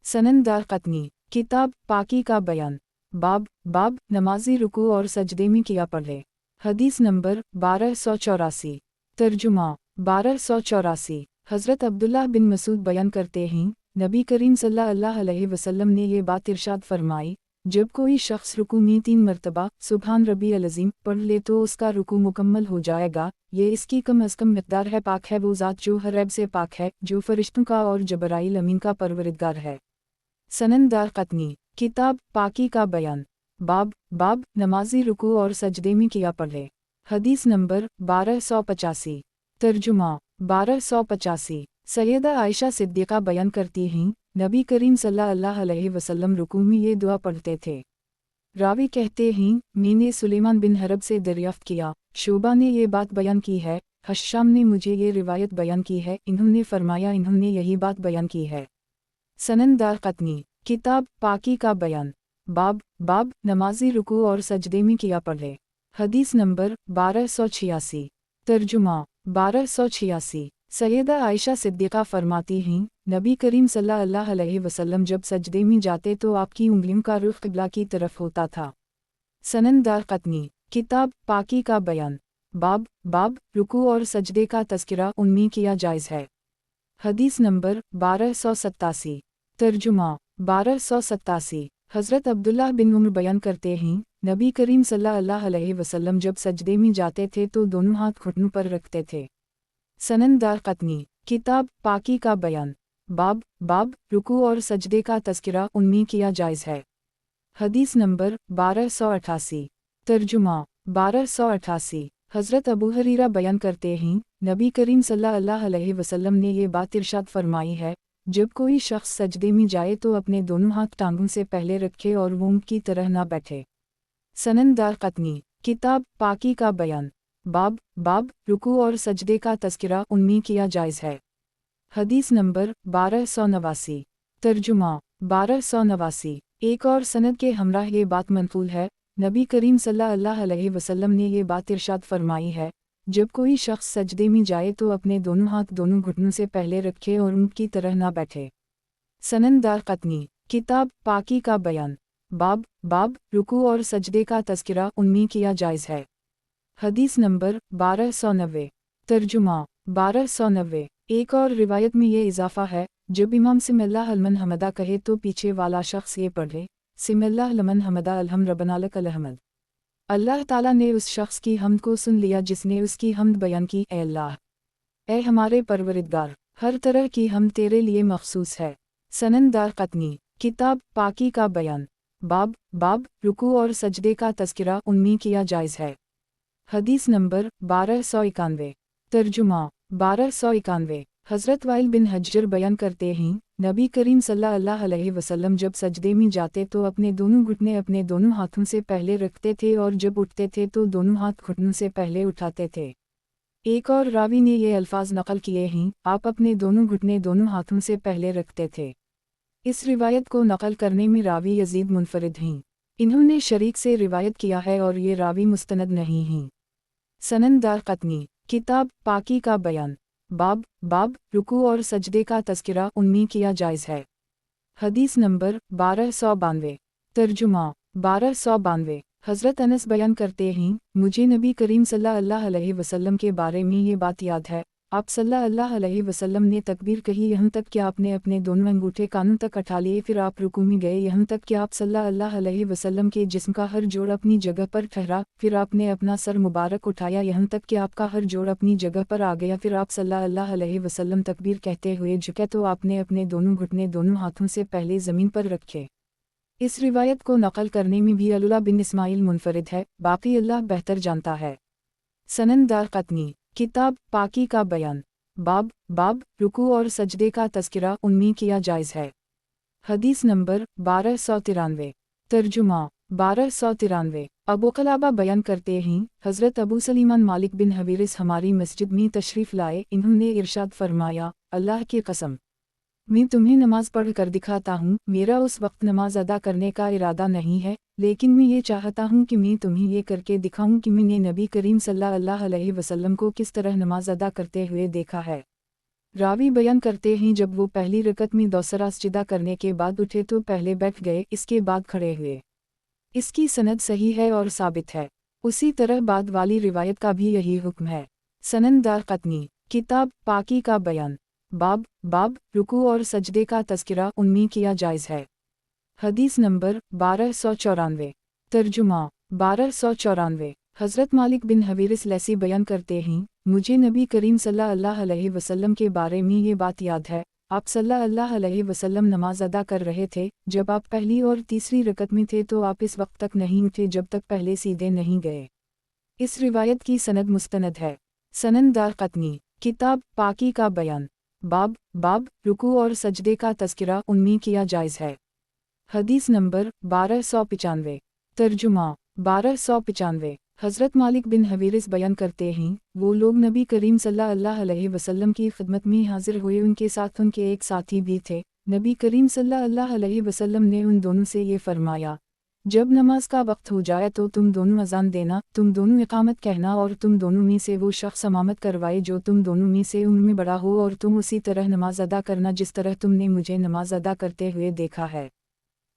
सनन दारक़ुतनी, किताब पाकी का बयान, बाब नमाजी रुकू और सजदे में किया पढ़े। हदीस नंबर 1284। तर्जुमा 1284। हज़रत अब्दुल्लाह बिन मसूद बयान करते हैं, नबी करीम सल्लल्लाहु अलैहि वसल्लम ने ये बात इरशाद फरमाई, जब कोई शख्स रुकू में 3 मरतबा सुबहान रबी अल-अज़ीम पढ़ ले तो उसका रुकू मुकम्मल हो जाएगा, ये इसकी कम अज़ कम मिक़दार है। पाक है वो ज़ात जो हर ऐब से पाक है, जो फ़रिश्तों का और जबराइल अमीन का परवरदिगार है। सनन दारक़ुतनी, किताब पाकी का बयान, बाब नमाजी रुकू और सजदे में किया पढ़े। हदीस नंबर 1285। तर्जुमा 1285। सैयदा आयशा सिद्दीक़ा बयान करती हैं, नबी करीम सल्लल्लाहु अलैहि वसल्लम रुकू में ये दुआ पढ़ते थे। रावी कहते हैं, मैंने सुलेमान बिन हरब से दरियाफ्त किया, शोबा ने ये बात बयान की है, हश्शाम ने मुझे ये रिवायत बयान की है, इन्होंने फरमाया इन्होंने यही बात बयान की है। सनन दारक़ुतनी, किताब पाकी का बयान, बाब नमाजी रुकू और सजदे में किया पढ़े। हदीस नंबर 1286। तर्जुमा 1286। सैयदा आयशा सिद्दीक़ा फरमाती हैं, नबी करीम सल्लल्लाहु अलैहि वसल्लम जब सजदे में जाते तो आपकी उंगलियों का रुख क़िबला की तरफ होता था। सनन दारक़ुतनी, किताब पाकी का बयान, बाब रुकू और सजदे का तज़किरा उनमें किया जायज़ है। हदीस नंबर 1287। तर्जुमा 1287। हज़रत अब्दुल्लाह बिन उमर बयान करते हैं, नबी करीम सल्लल्लाहु अलैहि वसल्लम जब सजदे में जाते थे तो दोनों हाथ घुटनों पर रखते थे। सनन दारक़ुतनी, किताब पाकी का बयान, बाब रुकू और सजदे का तज़किरा उनमें किया जायज़ है। हदीस नंबर 1288। तर्जुमा 1288। हज़रत अबू हरीरा बयान करते हैं, नबी करीम सल्लल्लाहु अलैहि वसल्लम ने ये बात इरशाद फरमाई है, जब कोई शख्स सजदे में जाए तो अपने दोनों हाथ टांगों से पहले रखे और ऊँट की तरह ना बैठे। सनन दारक़ुतनी, किताब पाकी का बयान, बाब रुकू और सजदे का तज़किरा उनमें किया जायज़ है। हदीस नंबर 1289। तर्जुमा 1289। एक और सनद के हमराह ये बात मनक़ूल है, नबी करीम सल्लल्लाहु अलैहि वसल्लम ने ये बात इरशाद फरमाई है, जब कोई शख्स सजदे में जाए तो अपने दोनों हाथ दोनों घुटनों से पहले रखे और ऊँट की तरह ना बैठे। सनन दारक़ुतनी, किताब पाकी का बयान, बाब रुकू और सजदे का तज़किरा उनमें किया जायज़ है। हदीस नंबर 1290। तर्जुमा 1290। एक और रिवायत में ये इजाफ़ा है, जब इमाम सिमिल्लाह लमन हमदा कहे तो पीछे वाला शख्स ये पढ़े, सिमिल्लाह लमन हमदा अलहम रब्बना लकल हम्द। अल्लाह ताला ने उस शख्स की हम्द को सुन लिया जिसने उसकी हम्द बयान की। ए अल्लाह, ए हमारे परवरदिगार, हर तरह की हम्द तेरे लिए मखसूस है। सनन दारक़ुतनी, किताब पाकी का बयान, बाब रुकू और सजदे का तज़किरा उनमें किया जायज़ है। हदीस नंबर 1291। तर्जुमा 1291। हज़रत वाइल बिन हज्जर बयान करते हैं, नबी करीम सल्लल्लाहु अलैहि वसल्लम जब सजदे में जाते तो अपने दोनों घुटने अपने दोनों हाथों से पहले रखते थे और जब उठते थे तो दोनों हाथ घुटनों से पहले उठाते थे। एक और रावी ने ये अल्फाज नकल किए हैं, आप अपने दोनों घुटने दोनों हाथों से पहले रखते थे। इस रिवायत को नकल करने में रावी यजीद मुनफरिद हैं। इन्होंने शरीक से रिवायत किया है और ये रावी मुस्तनद नहीं हैं। सनन दारक़ुतनी, किताब पाकी का बयान, बाब रुकू और सजदे का तज़किरा उनमें किया जायज़ है। हदीस नंबर 1292। तर्जुमा 1292। हज़रत अनस बयान करते हैं, मुझे नबी करीम सल्लल्लाहु अलैहि वसल्लम के बारे में ये बात याद है, आप सल्लल्लाहु अलैहि वसल्लम ने तकबीर कही यहाँ तक कि आपने अपने दोनों अंगूठे कानों तक उठा लिए, फिर आप रुकू में गए यहाँ तक कि आप सल्लल्लाहु अलैहि वसल्लम के जिस्म का हर जोड़ अपनी जगह पर ठहरा, फिर आपने अपना सर मुबारक उठाया यहाँ तक कि आपका हर जोड़ अपनी जगह पर आ गया, फिर आप सल्लल्लाहु अलैहि वसल्लम तकबीर कहते हुए झुके तो आपने अपने दोनों घुटने दोनों हाथों से पहले ज़मीन पर रखे। इस रिवायत को नकल करने में भी अल्लाह बिन इस्माइल मुनफरिद है, बाकी अल्लाह बेहतर जानता है। सनन दारक़ुतनी, किताब पाकी का बयान, बाब रुकू और सजदे का तज़किरा उनमें किया जायज़ है। हदीस नंबर 1293। तर्जुमा 1293। अबू क़लाबा बयान करते हैं, हज़रत अबू सलीमान मालिक बिन हवीरिस हमारी मस्जिद में तशरीफ़ लाए, इन्होंने इरशाद फरमाया, अल्लाह की कसम मैं तुम्हें नमाज पढ़ कर दिखाता हूँ, मेरा उस वक्त नमाज अदा करने का इरादा नहीं है, लेकिन मैं ये चाहता हूँ कि मैं तुम्हें ये करके दिखाऊँ कि मैंने नबी करीम सल्लल्लाहु अलैहि वसल्लम को किस तरह नमाज अदा करते हुए देखा है। रावी बयान करते हैं, जब वो पहली रकत में दूसरा सजदा करने के बाद उठे तो पहले बैठ गए, इसके बाद खड़े हुए। इसकी सनद सही है और साबित है। उसी तरह बाद वाली रिवायत का भी यही हुक्म है। सनन दारक़ुतनी, किताब पाकी का बयान, बाब रुकू और सजदे का तज़किरा उनमें किया जायज़ है। हदीस नंबर 1294। तर्जुमा 1294। हज़रत मालिक बिन हवीरिस लैसी बयान करते हैं, मुझे नबी करीम सल्लल्लाहु अलैहि वसल्लम के बारे में ये बात याद है, आप सल्लल्लाहु अलैहि वसल्लम नमाज अदा कर रहे थे, जब आप पहली और तीसरी रकत में थे तो आप इस वक्त तक नहीं उठे जब तक पहले सीधे नहीं गए। इस रिवायत की सनद मुस्तनद है। सनन दारक़ुतनी, किताब पाकी का बयान, बाब रुकू और सजदे का तज़किरा उनमें किया जायज़ है। हदीस नंबर 1295। तर्जुमा 1295। हज़रत मालिक बिन हवीरिस बयान करते हैं, वो लोग नबी करीम सल्लल्लाहु अलैहि वसल्लम की खिदमत में हाजिर हुए, उनके साथ उनके एक साथी भी थे। नबी करीम सल्लल्लाहु अलैहि वसल्लम ने उन दोनों से ये फरमाया, जब नमाज का वक्त हो जाए तो तुम दोनों अजान देना, तुम दोनों इकामत कहना और तुम दोनों में से वो शख्स इमामत करवाए जो तुम दोनों में से उनमें बड़ा हो, और तुम उसी तरह नमाज अदा करना जिस तरह तुमने मुझे नमाज अदा करते हुए देखा है।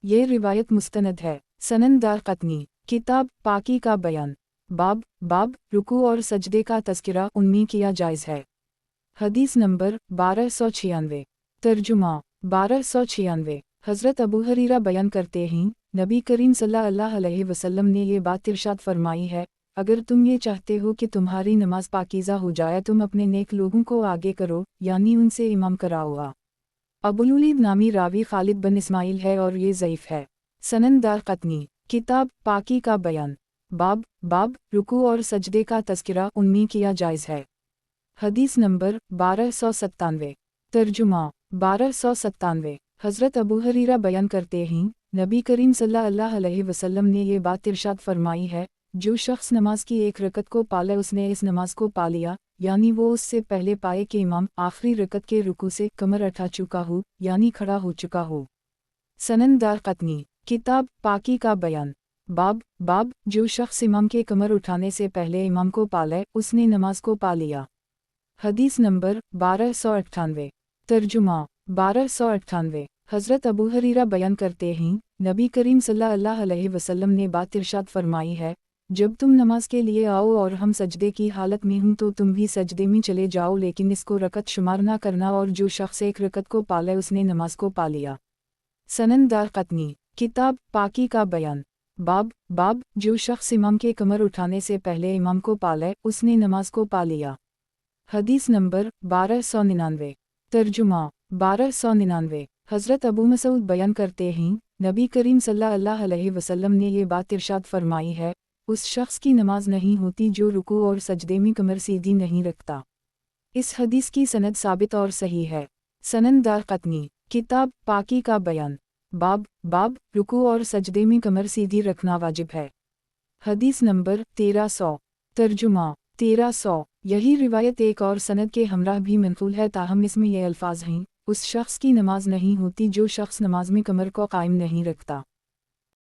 ये रिवायत मुस्तनद है। सनन दारक़ुतनी, किताब पाकी का बयान, बाब रुकू और सजदे का तज़किरा उनमें किया जायज़ है। हदीस नंबर 1296। तर्जुमा 1296। हज़रत अबू हरीरा बयान करते हैं, नबी करीम सल्लल्लाहु अलैहि वसल्लम ने ये बात इरशाद फरमाई है, अगर तुम ये चाहते हो कि तुम्हारी नमाज पाकीज़ा हो जाए, तुम अपने नेक लोगों को आगे करो, यानी उनसे इमाम कराओ। अबुलुलीद नामी रावी खालिद बिन इस्माइल है और ये ज़ईफ़ है। सनन दारक़ुतनी, किताब पाकी का बयान, बाब रुकू और सजदे का तज़किरा उनमें किया जायज़ है। हदीस नंबर 1297। तर्जुमा 1297। हज़रत अबू हरीरा बयान करते हैं, नबी करीम सल्लल्लाहु अलैहि वसल्लम ने ये बात इरशाद फरमाई है, जो शख्स नमाज की एक रकत को पाले उसने इस नमाज को पा लिया, यानी वो उससे पहले पाए कि इमाम आखिरी रकत के रुकू से कमर उठा चुका हो, यानी खड़ा हो चुका हो। सनन दारक़ुतनी, किताब पाकी का बयान, बाब जो शख्स इमाम के कमर उठाने से पहले इमाम को पाले उसने नमाज को पा लिया। हदीस नंबर 1298। तर्जुमा 1298। हज़रत अबू हरीरा बयान करते हैं, नबी करीम सल्लल्लाहु अलैहि वसल्लम ने बात इरशाद फरमाई है, जब तुम नमाज के लिए आओ और हम सजदे की हालत में हूँ तो तुम भी सजदे में चले जाओ, लेकिन इसको रकत शुमार ना करना, और जो शख्स एक रकत को पाले उसने नमाज को पा लिया। सनन दारक़ुतनी, किताब पाकी का बयान, बाब जो शख्स इमाम के कमर उठाने से पहले इमाम को पाले उसने नमाज को पा लिया। हदीस नंबर 1299। तर्जुमा 1299। हज़रत अबू मसूद बयान करते हैं, नबी करीम सल्लल्लाहु अलैहि वसल्लम ने ये बात इरशाद फरमाई है, उस शख्स की नमाज नहीं होती जो रुकू और सजदे में कमर सीधी नहीं रखता। इस हदीस की सनद साबित और सही है। सनन दारक़ुतनी, किताब पाकी का बयान, बाब रुकू और सजदे में कमर सीधी रखना वाजिब है। हदीस नंबर 1300। तर्जुमा 1300। यही रिवायत एक और सनद के हमराह भी मनक़ूल है, ताहम इसमें ये अल्फाज हैं, उस शख्स की नमाज नहीं होती जो शख्स नमाज में कमर को कायम नहीं रखता।